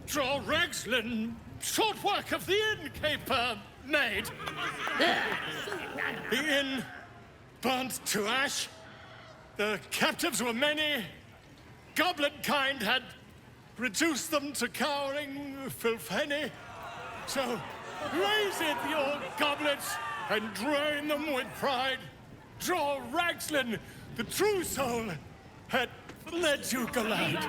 Draw Ragsland, short work of the innkeeper made. The inn burnt to ash. The captives were many. Goblin kind had reduced them to cowering filthenny. So raise it, your goblets, and drain them with pride. Draw Ragsland, the true soul, had led you glad.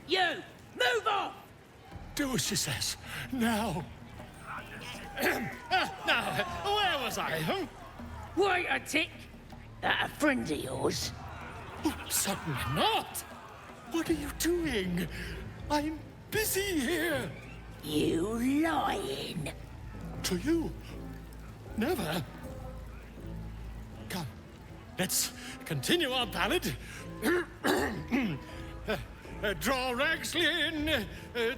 You! Move off! Do as she says. Now. Now, where was I? Huh? Wait a tick! That a friend of yours? Certainly not. What are you doing? I'm busy here. You lying. To you? Never. Come, let's continue our ballad. Draw Ragsland,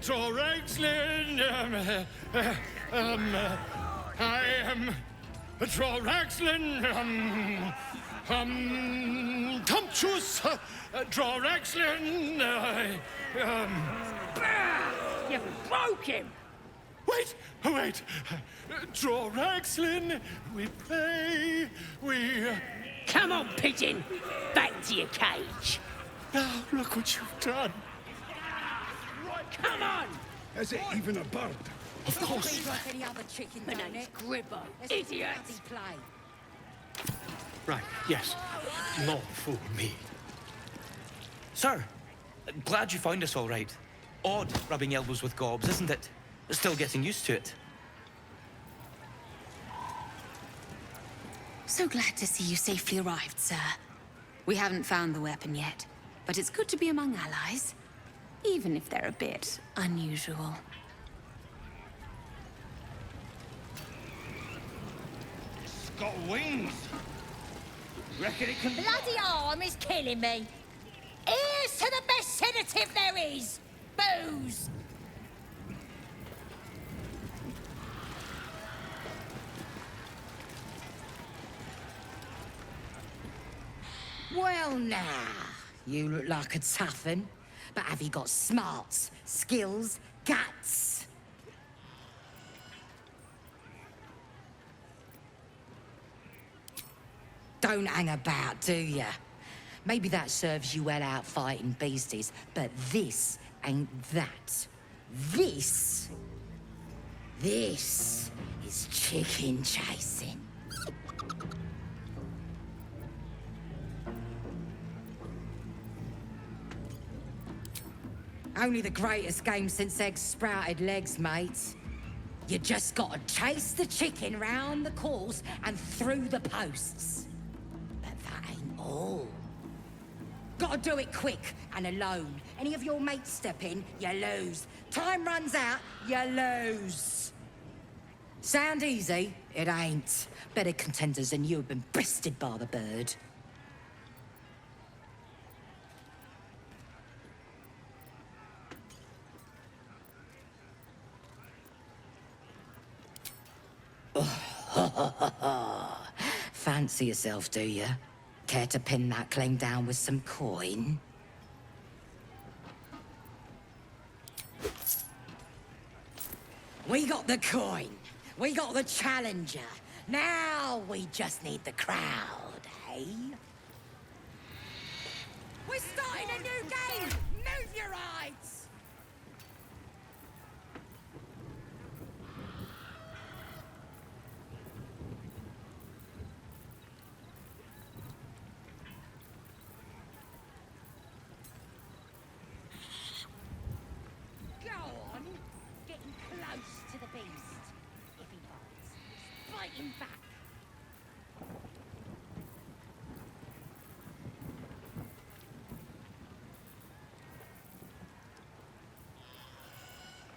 Draw Ragsland. I am Draw Ragsland. Tumptuous, Draw Ragsland. You broke him! Wait, wait. Draw Ragsland, we play, we... Come on, pigeon! Back to your cage! Now, look what you've done. Come on! Is it even a bird? Of course. Be like any other chicken, don't it? Gribber. Idiot! Play. Right, yes. Not for me. Sir, glad you found us all right. Odd rubbing elbows with gobs, isn't it? Still getting used to it. So glad to see you safely arrived, sir. We haven't found the weapon yet, but it's good to be among allies, even if they're a bit unusual. It's got wings. Reckon it can... Bloody arm is killing me! Here's to the best sedative there is! Booze! Well now, you look like a tough un, but have you got smarts, skills, guts? Don't hang about, do ya? Maybe that serves you well out fighting beasties, but this ain't that. This is chicken chasing. Only the greatest game since eggs sprouted legs, mate. You just gotta chase the chicken round the course and through the posts. But that ain't all. Gotta do it quick and alone. Any of your mates step in, you lose. Time runs out, you lose. Sound easy? It ain't. Better contenders than you have been breasted by the bird. Fancy yourself, do you? Care to pin that claim down with some coin? We got the coin. We got the challenger. Now we just need the crowd, eh? We're starting a new game! Move your eyes! Go on! Getting close to the beast. If he bites, fight him back.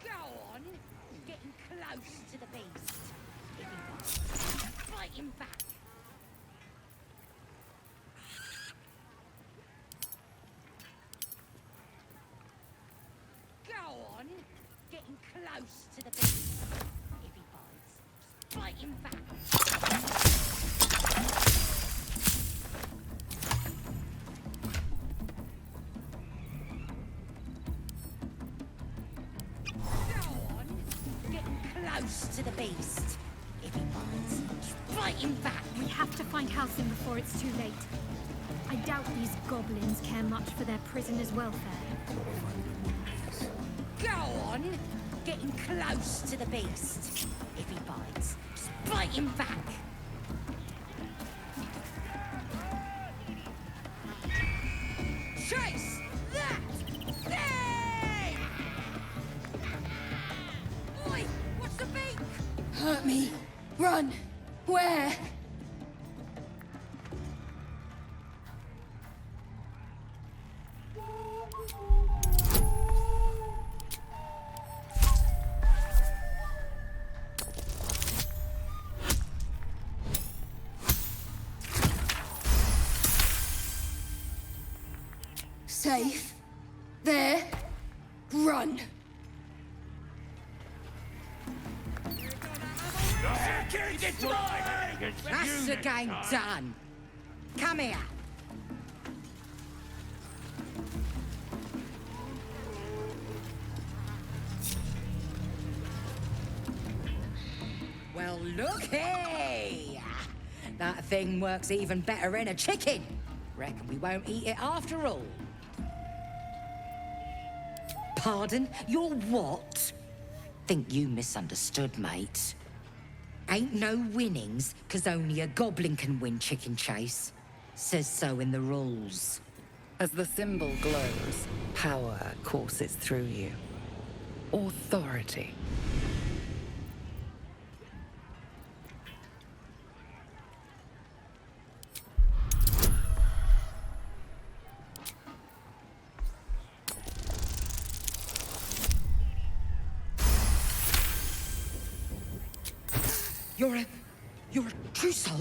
Go on! Getting close to the beast. If he bites, fight him back. Go on! Getting close to the beast. If he bites, fight him back. Go on! Getting close to the beast. If he bites, fight him back. We have to find Halsin before it's too late. I doubt these goblins care much for their prisoners' welfare. Go on! Getting close to the beast. If he bites, fight him back. Chase that thing! Oi! What's the beak? Hurt me. Run. Where? Safe. There. Run. That's the game done. Come here. Well, looky! That thing works even better in a chicken. Reckon we won't eat it after all. Pardon? You're what? Think you misunderstood, mate. Ain't no winnings, 'cause only a goblin can win chicken chase. Says so in the rules. As the symbol glows, power courses through you. Authority. You're a true soul?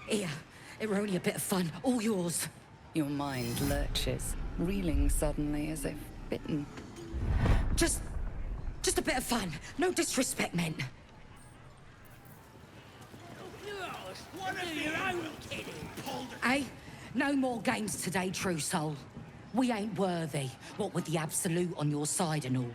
Here, it were only a bit of fun, all yours. Your mind lurches, reeling suddenly as if bitten. Just a bit of fun. No disrespect meant. What are your own kidding, Baldur? Eh? No more games today, true soul. We ain't worthy, what with the absolute on your side and all.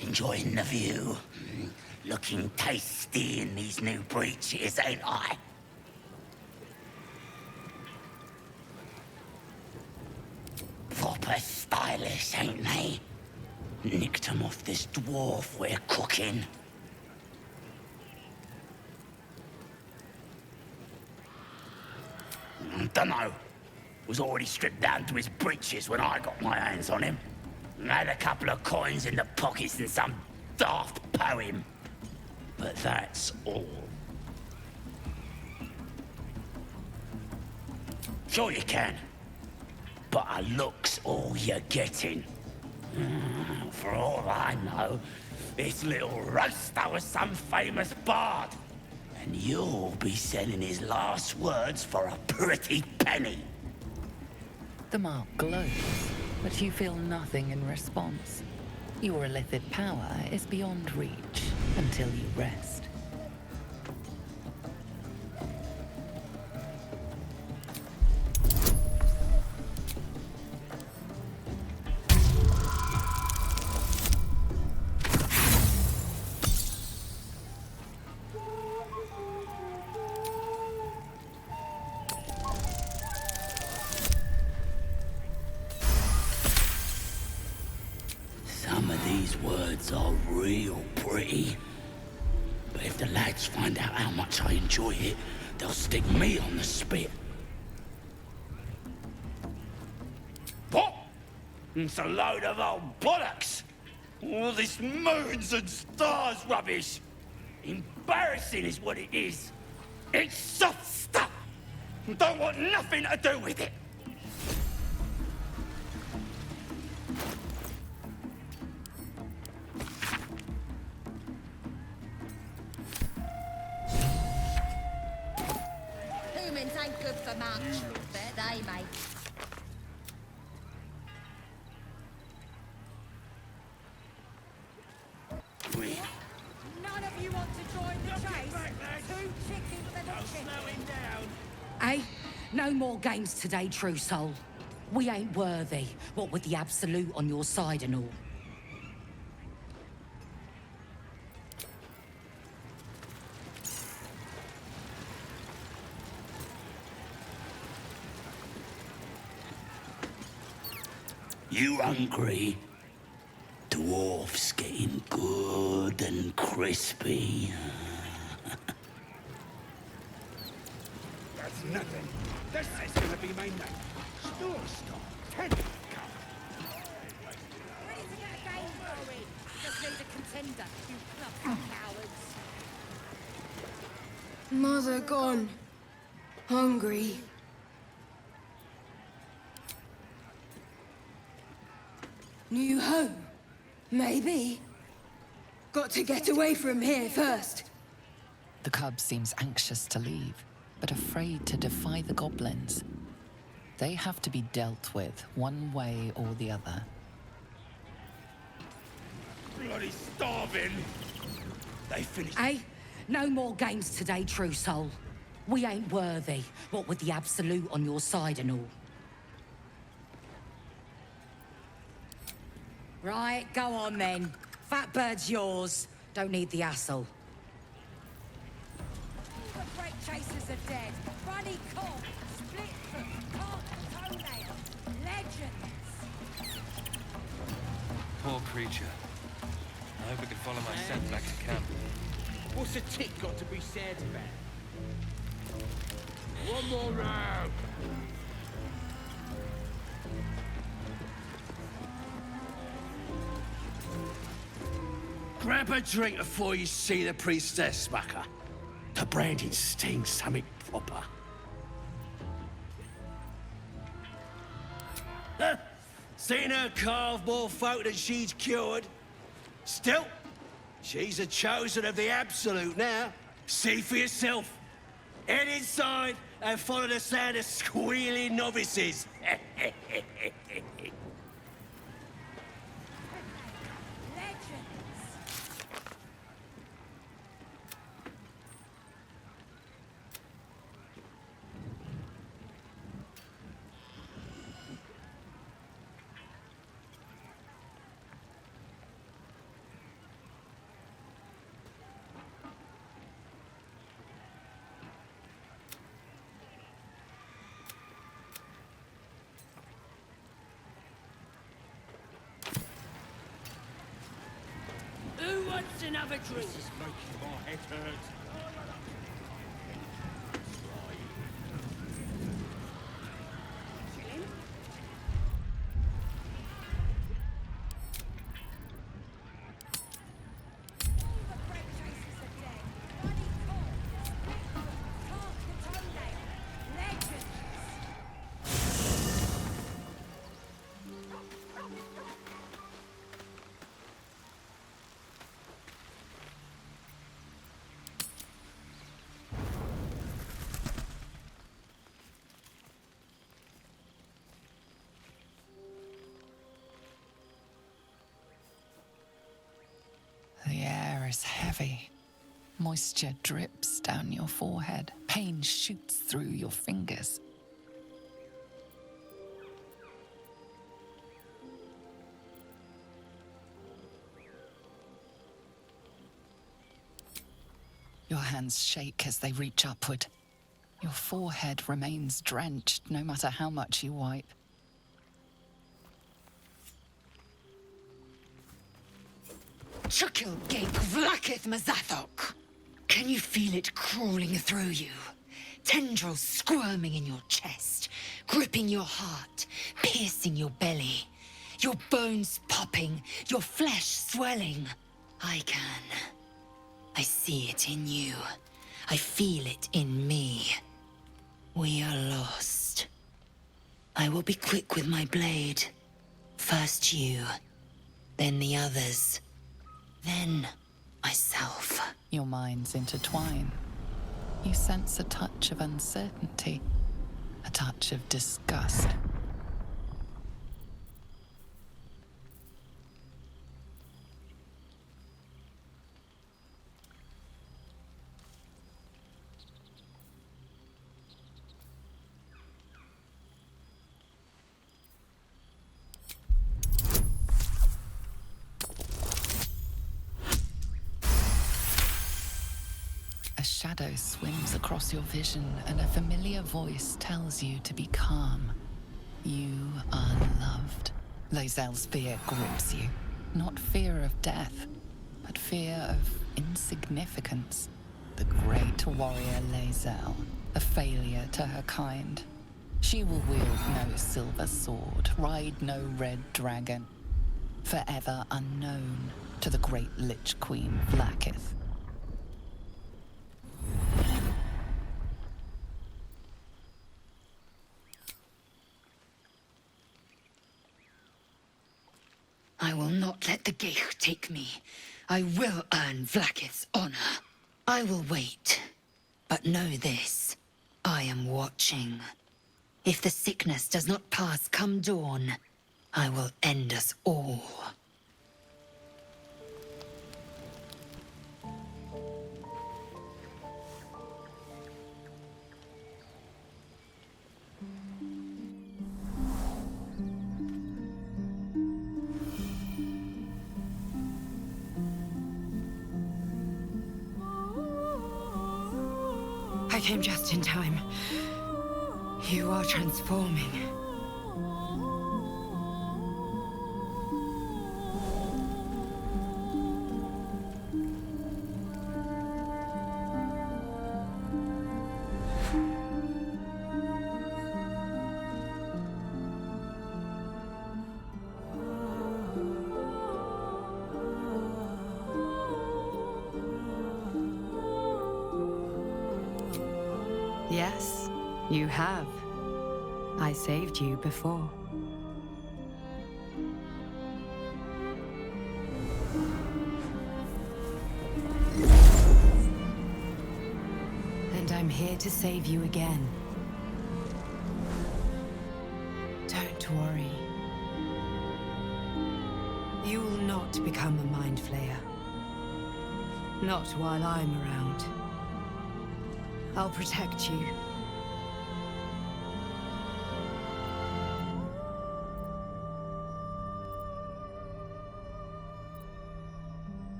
Enjoying the view. Looking tasty in these new breeches, ain't I? Proper stylish, ain't they? Nicked 'em off this dwarf we're cooking. Dunno. Was already stripped down to his breeches when I got my hands on him. Had a couple of coins in the pockets and some daft poem. But that's all. Sure you can. But a look's all you're getting. For all I know, this little roaster was some famous bard. And you'll be selling his last words for a pretty penny. The mark glows, but you feel nothing in response. Your illithid power is beyond reach until you rest. Some of these words are real pretty. But if the lads find out how much I enjoy it, they'll stick me on the spit. What? It's a load of old bollocks! All this moons and stars rubbish! Embarrassing is what it is. It's soft stuff! Don't want nothing to do with it! Humans ain't good for much, but they make. None of you want to join the chase? Two chickens and a chicken. Hey, no more games today, true soul. We ain't worthy, what with the absolute on your side and all. You hungry? Dwarfs getting good and crispy. That's nothing. This is gonna be my night. Store stock. 10 come. Ready to get a game going. Just need a contender, you clumsy cowards. Mother gone. Hungry. New home? Maybe. Got to get away from here first. The cub seems anxious to leave, but afraid to defy the goblins. They have to be dealt with one way or the other. Bloody starving! They finished. Hey, no more games today, true soul. We ain't worthy, what with the absolute on your side and all. Right, go on then. Fat bird's yours. Don't need the hassle. All the great chasers are dead. Runny cock, split foot, carp, toenail. Legends. Poor creature. I hope I can follow my scent back to camp. What's a tick got to be said about? One more round. Grab a drink before you see the priestess, Mucker. The branding stings something proper. Huh? Seen her carve more folk than she's cured. Still, she's a chosen of the absolute now. See for yourself. Head inside and follow the sound of squealing novices. Who wants another drink? This is making my head hurt. heavy. Moisture drips down your forehead. Pain shoots through your fingers. Your hands shake as they reach upward. Your forehead remains drenched no matter how much you wipe. Chukil Gate Vlakith Mazathok! Can you feel it crawling through you? Tendrils squirming in your chest, gripping your heart, piercing your belly. Your bones popping, your flesh swelling. I can. I see it in you. I feel it in me. We are lost. I will be quick with my blade. First you, then the others, then myself. Your minds intertwine. You sense a touch of uncertainty, a touch of disgust. A shadow swims across your vision, and a familiar voice tells you to be calm. You are loved. Lae'zel's fear grips you. Not fear of death, but fear of insignificance. The great warrior Lae'zel, a failure to her kind. She will wield no silver sword, ride no red dragon. Forever unknown to the great Lich Queen Vlakith. I will not let the Geich take me. I will earn Vlakith's honor. I will wait. But know this. I am watching. If the sickness does not pass come dawn, I will end us all. I came just in time. You are transforming. Yes, you have. I saved you before. And I'm here to save you again. Don't worry. You will not become a Mind Flayer. Not while I'm around. I'll protect you.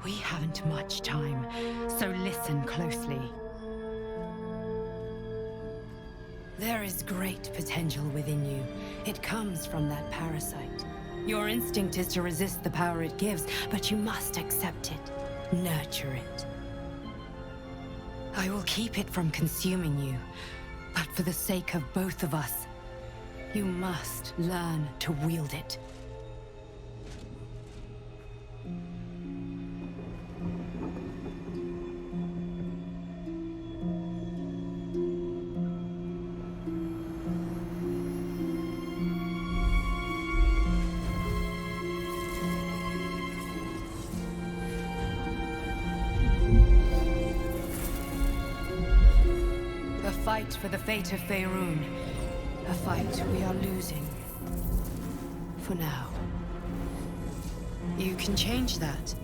We haven't much time, so listen closely. There is great potential within you. It comes from that parasite. Your instinct is to resist the power it gives, but you must accept it. Nurture it. I will keep it from consuming you, but for the sake of both of us, you must learn to wield it. The fight for the fate of Faerun. A fight we are losing. For now. You can change that,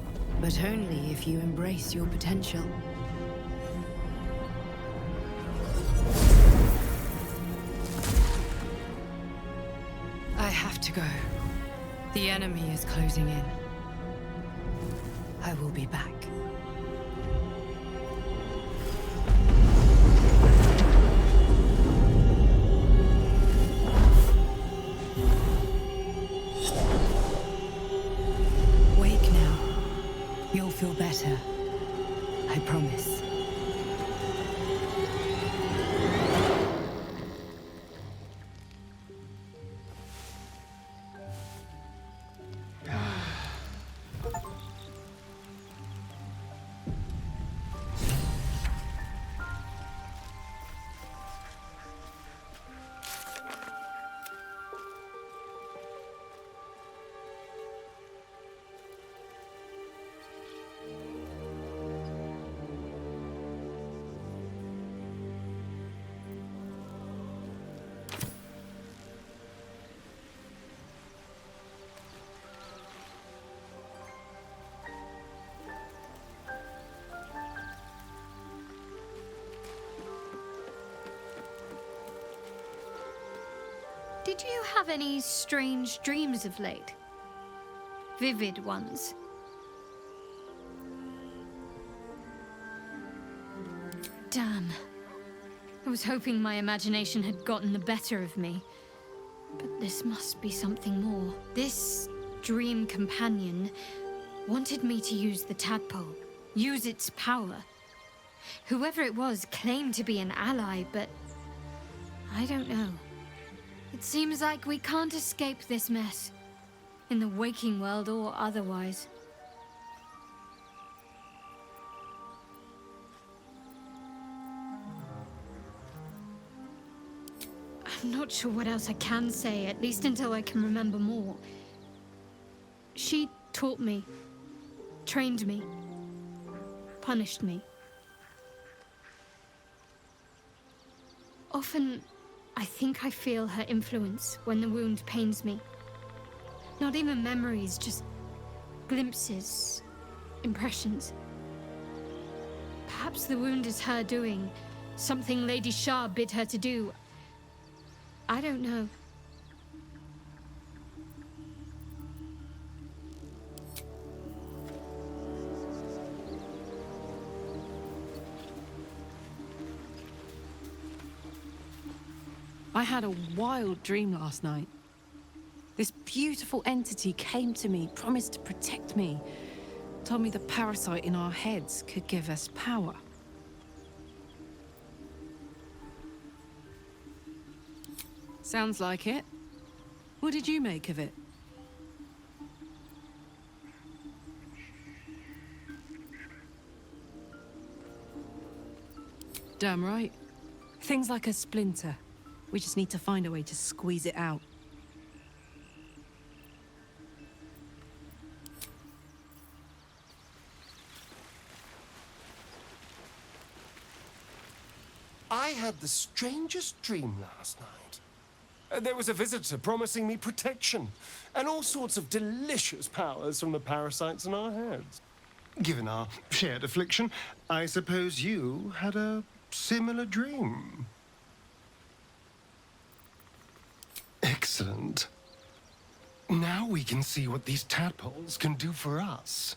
but only if you embrace your potential. I have to go. The enemy is closing in. I will be back. Wake now. You'll feel better. I promise. Did you have any strange dreams of late? Vivid ones? Damn. I was hoping my imagination had gotten the better of me. But this must be something more. This dream companion wanted me to use the tadpole, use its power. Whoever it was claimed to be an ally, but I don't know. It seems like we can't escape this mess, in the waking world or otherwise. I'm not sure what else I can say, at least until I can remember more. She taught me, trained me, punished me. Often, I think I feel her influence when the wound pains me. Not even memories, just glimpses, impressions. Perhaps the wound is her doing, something Lady Shah bid her to do. I don't know. I had a wild dream last night. This beautiful entity came to me, promised to protect me, told me the parasite in our heads could give us power. Sounds like it. What did you make of it? Damn right. Things like a splinter. We just need to find a way to squeeze it out. I had the strangest dream last night. There was a visitor promising me protection and all sorts of delicious powers from the parasites in our heads. Given our shared affliction, I suppose you had a similar dream. Excellent. Now we can see what these tadpoles can do for us.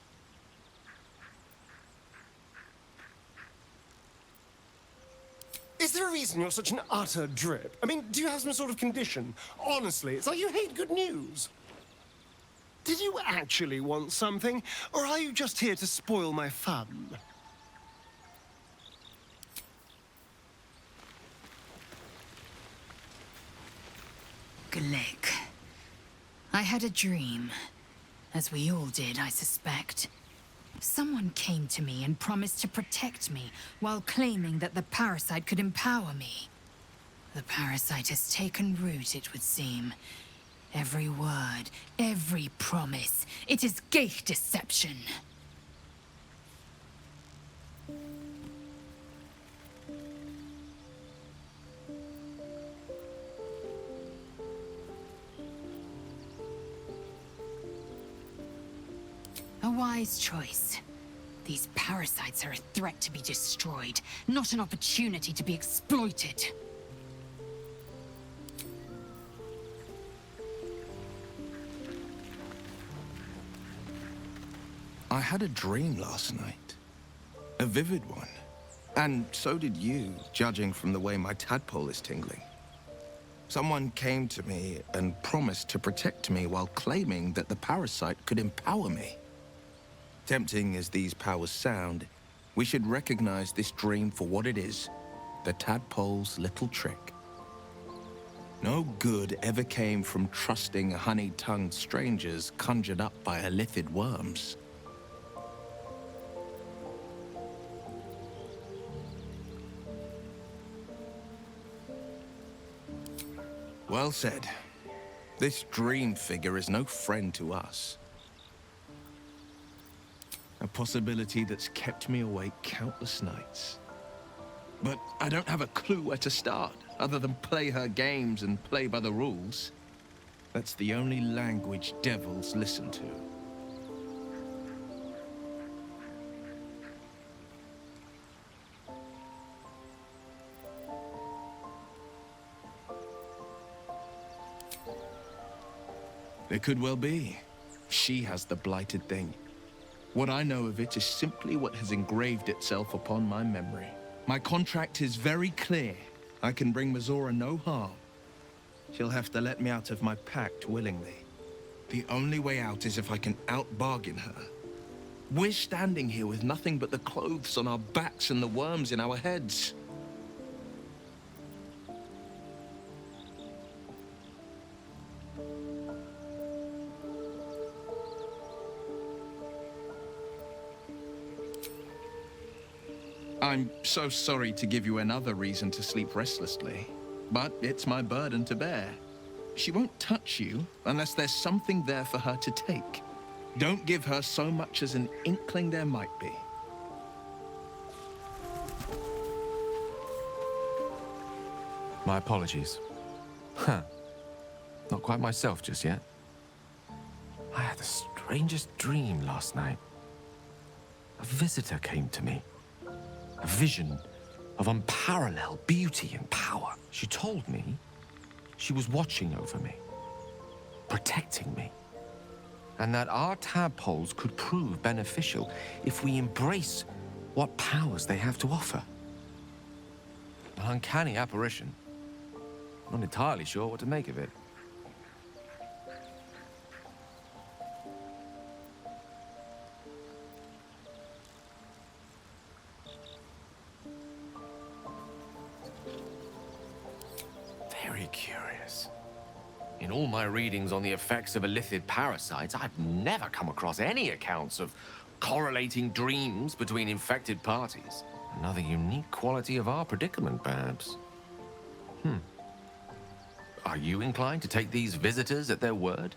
Is there a reason you're such an utter drip? I mean, do you have some sort of condition? Honestly, it's like you hate good news. Did you actually want something, or are you just here to spoil my fun? Glick. I had a dream. As we all did, I suspect. Someone came to me and promised to protect me, while claiming that the parasite could empower me. The parasite has taken root, it would seem. Every word, every promise, it is gate deception. wise choice. These parasites are a threat to be destroyed, not an opportunity to be exploited. I had a dream last night. A vivid one. And so did you, judging from the way my tadpole is tingling. Someone came to me and promised to protect me while claiming that the parasite could empower me. Tempting as these powers sound, we should recognize this dream for what it is, the tadpole's little trick. No good ever came from trusting honey-tongued strangers conjured up by illithid worms. Well said. This dream figure is no friend to us. A possibility that's kept me awake countless nights. But I don't have a clue where to start, other than play her games and play by the rules. That's the only language devils listen to. It could well be. She has the blighted thing. What I know of it is simply what has engraved itself upon my memory. My contract is very clear. I can bring Mizora no harm. She'll have to let me out of my pact willingly. The only way out is if I can out-bargain her. We're standing here with nothing but the clothes on our backs and the worms in our heads. I'm so sorry to give you another reason to sleep restlessly, but it's my burden to bear. She won't touch you unless there's something there for her to take. Don't give her so much as an inkling there might be. My apologies. Huh. Not quite myself just yet. I had the strangest dream last night. A visitor came to me. A vision of unparalleled beauty and power. She told me she was watching over me, protecting me, and that our tadpoles could prove beneficial if we embrace what powers they have to offer. An uncanny apparition. Not entirely sure what to make of it. Very curious. In all my readings on the effects of illithid parasites, I've never come across any accounts of correlating dreams between infected parties. Another unique quality of our predicament, perhaps. Are you inclined to take these visitors at their word?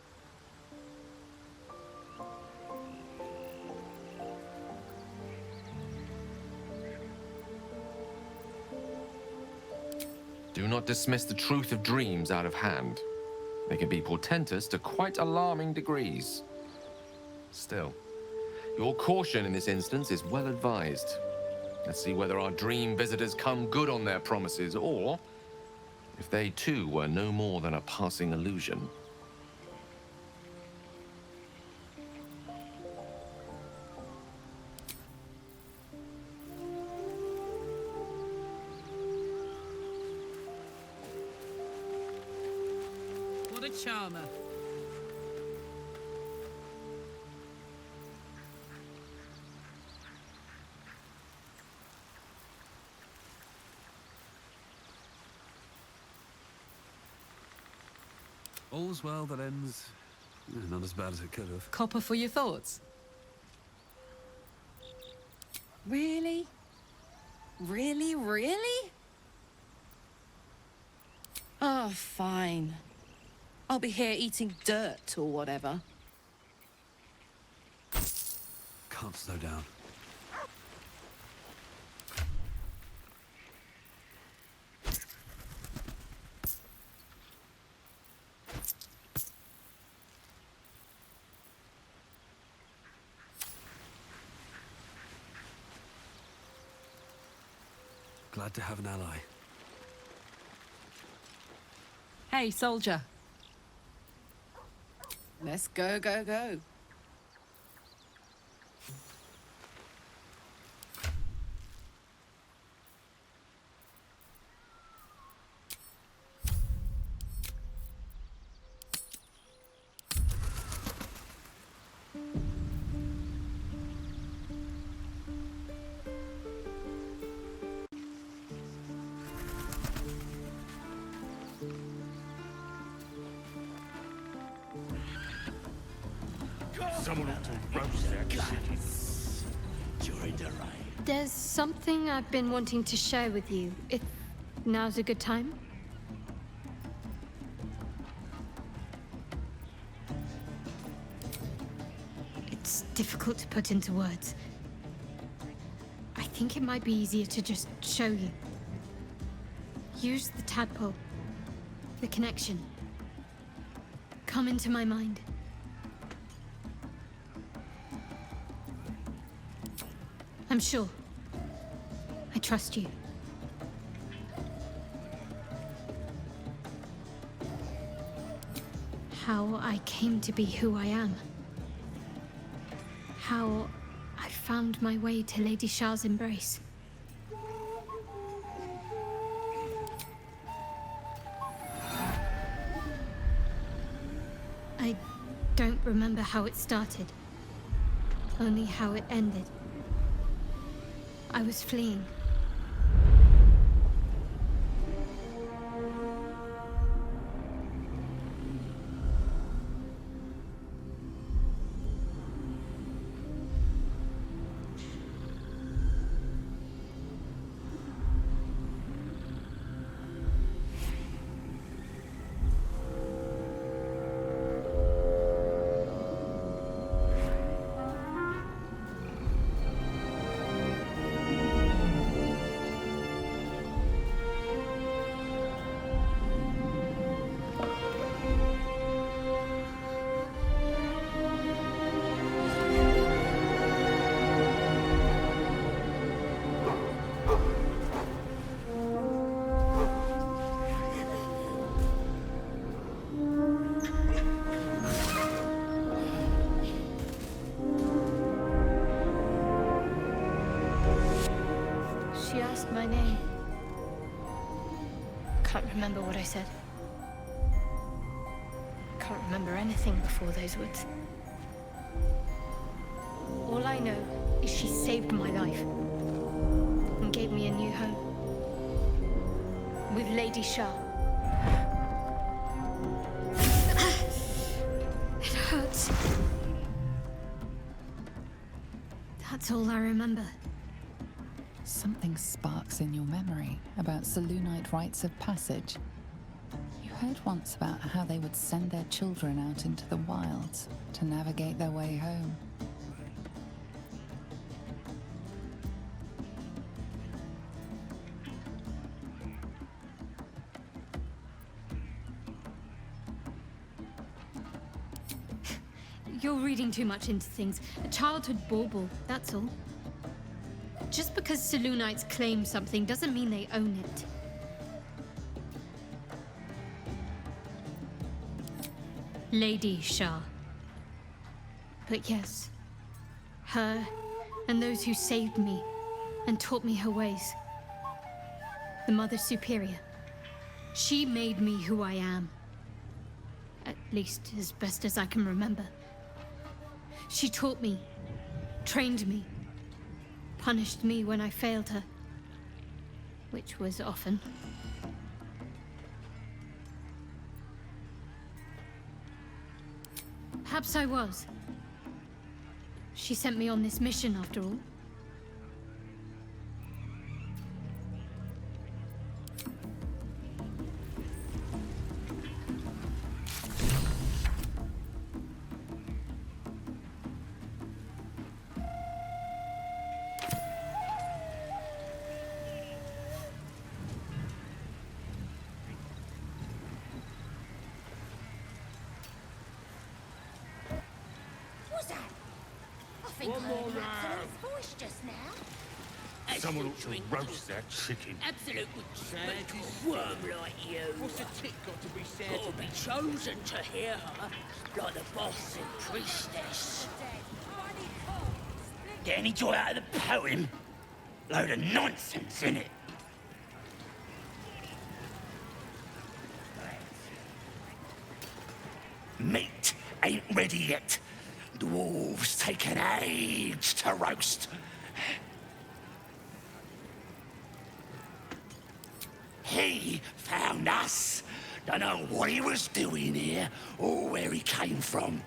Do not dismiss the truth of dreams out of hand. They can be portentous to quite alarming degrees. Still, your caution in this instance is well advised. Let's see whether our dream visitors come good on their promises, or if they too were no more than a passing illusion. What a charmer. All's well that ends not as bad as it could have. Copper for your thoughts? Really? Really, really? Oh, fine. I'll be here eating dirt or whatever. Can't slow down. Glad to have an ally. Hey, soldier. Let's go, go, go. Someone ought to roast their chickens. During the rain. There's something I've been wanting to share with you, if now's a good time. It's difficult to put into words. I think it might be easier to just show you. Use the tadpole. The connection. Come into my mind. I'm sure. I trust you. How I came to be who I am. How I found my way to Lady Shah's embrace. I don't remember how it started. Only how it ended. I was fleeing. She asked my name. Can't remember what I said. Can't remember anything before those words. All I know is she saved my life and gave me a new home with Lady Shah. It hurts. That's all I remember. Something sparks in your memory about Selûnite rites of passage. You heard once about how they would send their children out into the wilds to navigate their way home. You're reading too much into things. A childhood bauble, that's all. Just because Selûnites claim something doesn't mean they own it. Lady Shah. But yes, her and those who saved me and taught me her ways. The Mother Superior. She made me who I am. At least as best as I can remember. She taught me, trained me, punished me when I failed her, which was often. Perhaps I was. She sent me on this mission after all. What's that? I think I heard Nnathan in his voice just now. Someone ought to roast that chicken. Absolute respect to a worm like you. What's the tick got to be said? Gotta be chosen to hear her, like the boss and priestess. Get any joy out of the poem? Load of nonsense in it. Meat ain't ready yet. Dwarves take an age to roast. He found us. Don't know what he was doing here or where he came from.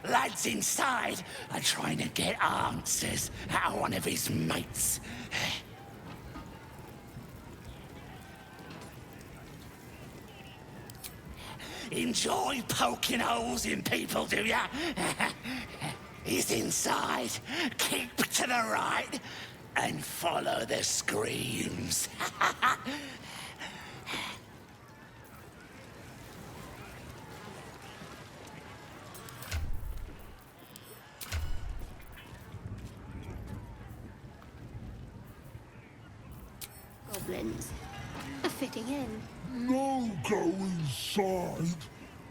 Lads inside are trying to get answers out of one of his mates. Enjoy poking holes in people, do ya? He's inside. Keep to the right and follow the screams. Goblins are fitting in. No go inside.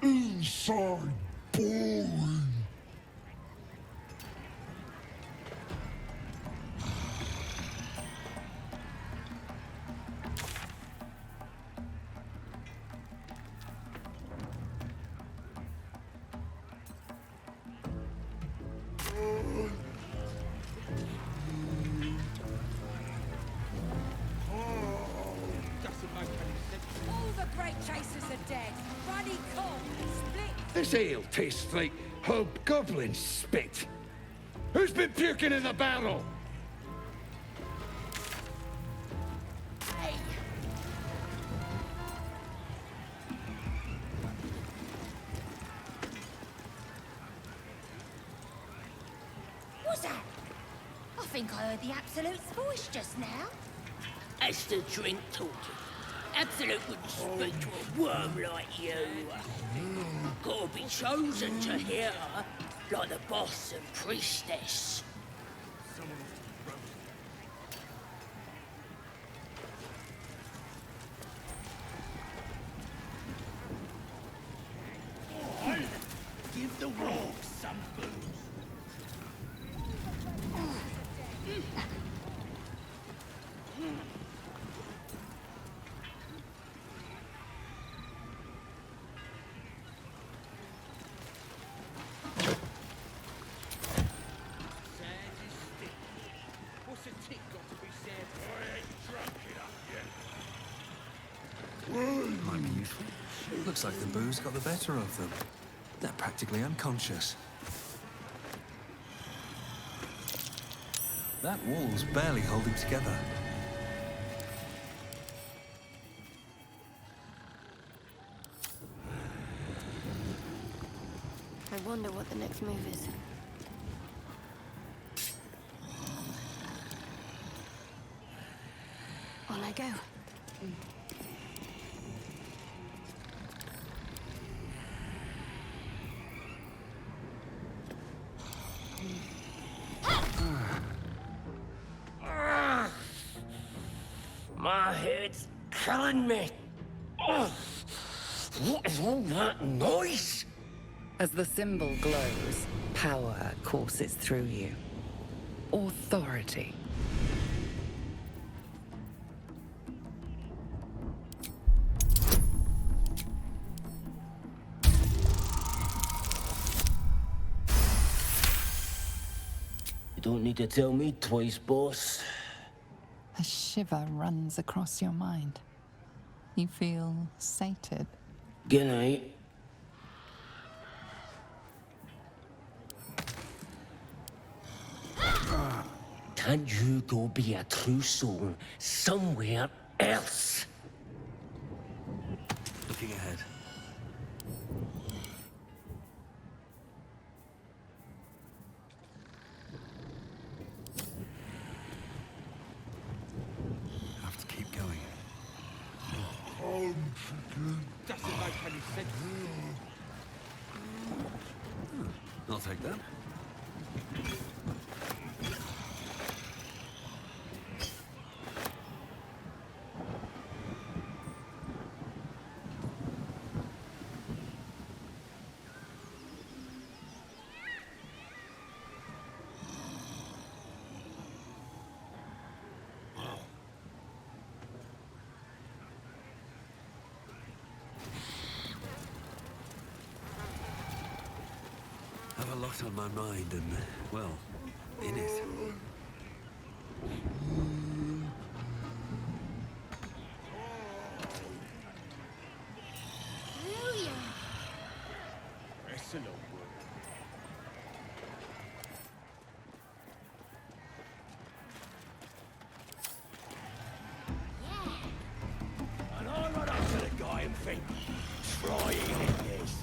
Inside. Boring. All the great chasers are dead. Ruddy Cobb, Split. This ale tastes like hobgoblin spit. Who's been puking in the barrel? What's that? I think I heard the Absolute's voice just now. That's the drink talking. Absolute wouldn't speak to a worm like you. Gotta be chosen to hear her, like the boss and priestess. Give the wolves some food. What's the tick got to be said? I ain't drunk it up yet. Might be useful. Looks like the booze got the better of them. They're practically unconscious. That wall's barely holding together. I wonder what the next move is. On I go. My head's killing me. What is all that noise? As the symbol glows, power courses through you. Authority. You don't need to tell me twice, boss. A shiver runs across your mind. You feel sated. Good night. Can you go be a true soul somewhere else? Looking ahead. Have to keep going. Doesn't make any sense. I'll take that. lot on my mind and, well, in it. Excellent work. And I run up to the guy and think, try eating this.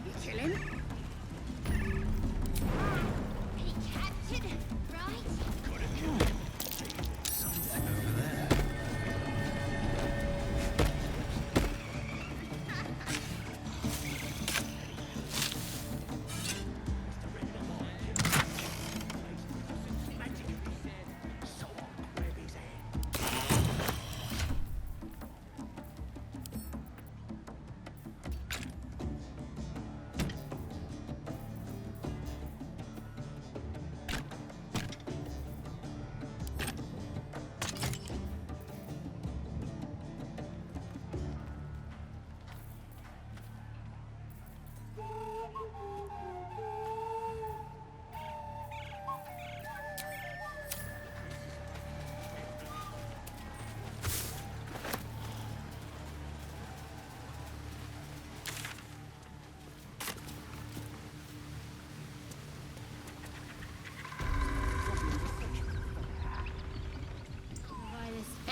You kill him? He captured, right? Gotta kill him. Something over there.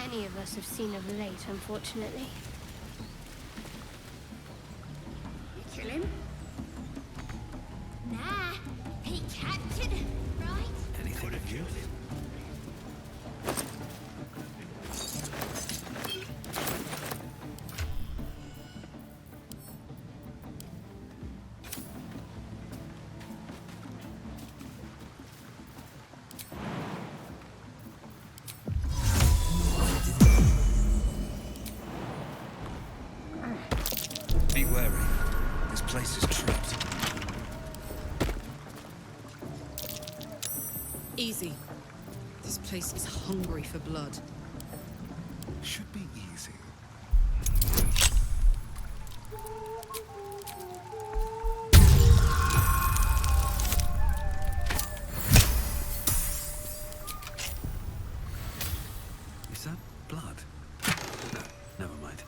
Any of us have seen of late, unfortunately. You kill him? Nah, he captured, right? Anything of use? Be wary. This place is trapped. Easy. This place is hungry for blood. Should be easy. Is that blood? No, never mind.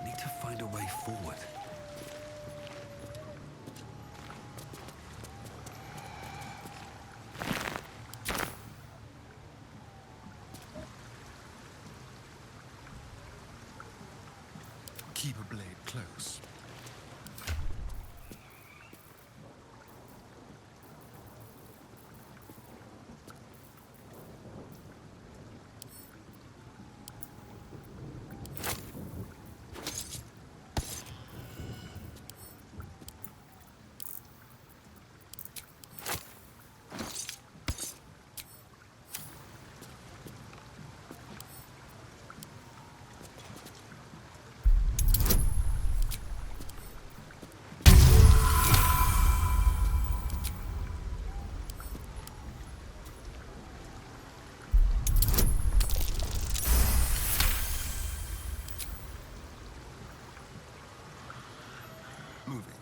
Need to find a way forward. Keep a blade close. Moving.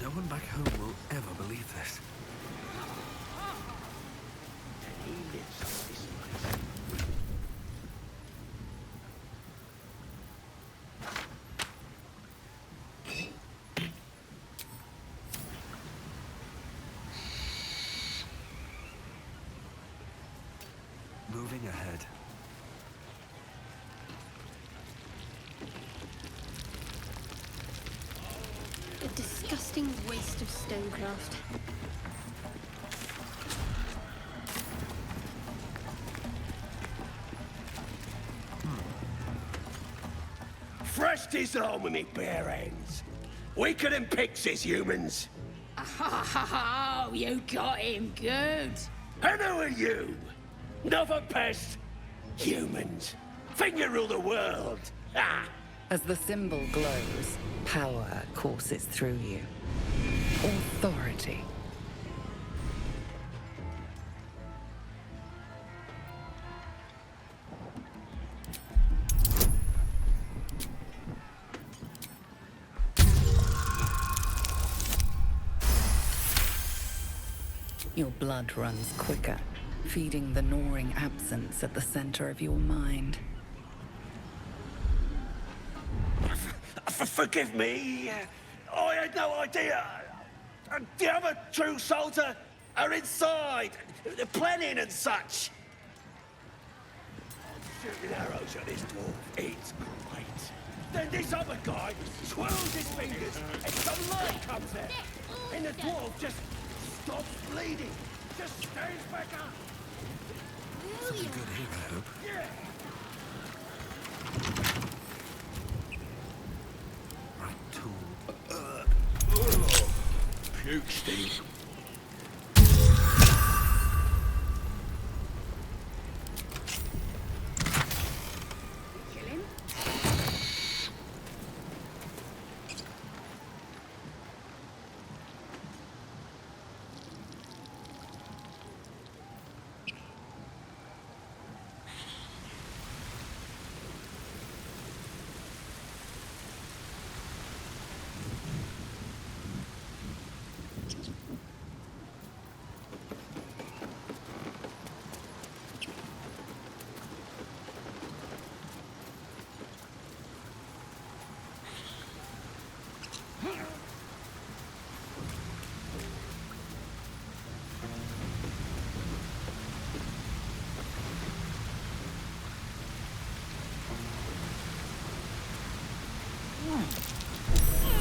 No one back home will ever believe this. He lives on this place. Moving ahead. A disgusting waste of stonecraft. threshed his arm with me bare hands. Weaker than pixies, humans. Oh, you got him good. And who are you? Another pest? Humans. Think you rule the world? Ah! As the symbol glows, power courses through you. Authority. Your blood runs quicker, feeding the gnawing absence at the center of your mind. Forgive me. I had no idea. The other true souls are inside. They're planning and such. I'm shooting arrows at this dwarf. It's great. Then this other guy swirls his fingers and some light comes out. And the dwarf just stops bleeding. Just stands back up. Something good here, I hope. Yeah. Right tool. Puke stink.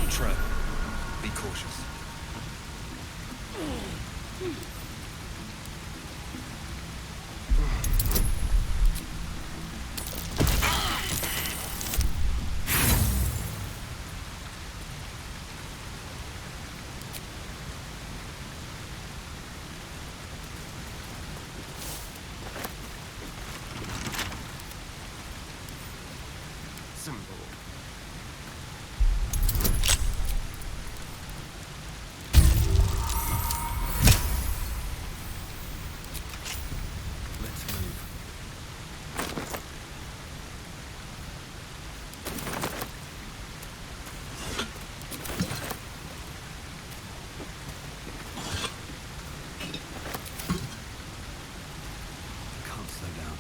Trap. Be cautious. Symbol. Can't slow down.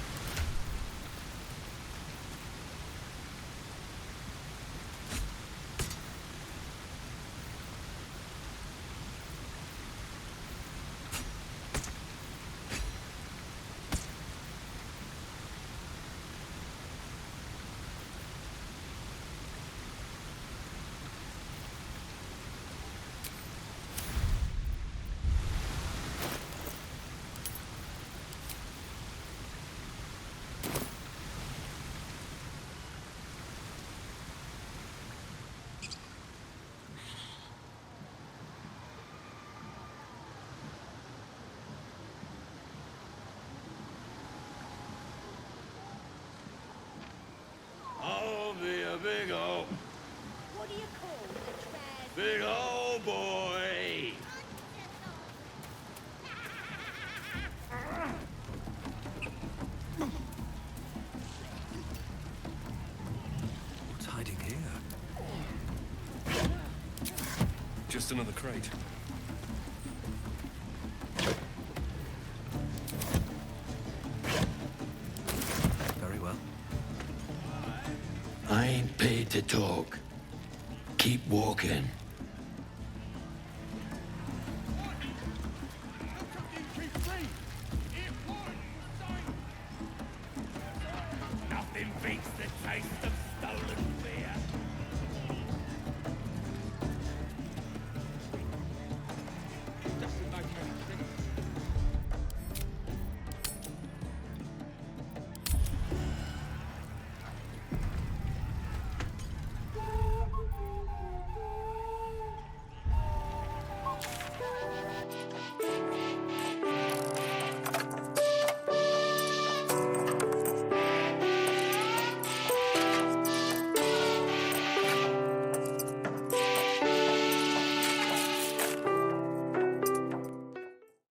I'll be a big old... What do you call the Big old boy! What's hiding here? Just another crate. Very well. I ain't paid to talk. Keep walking. Nothing beats the taste of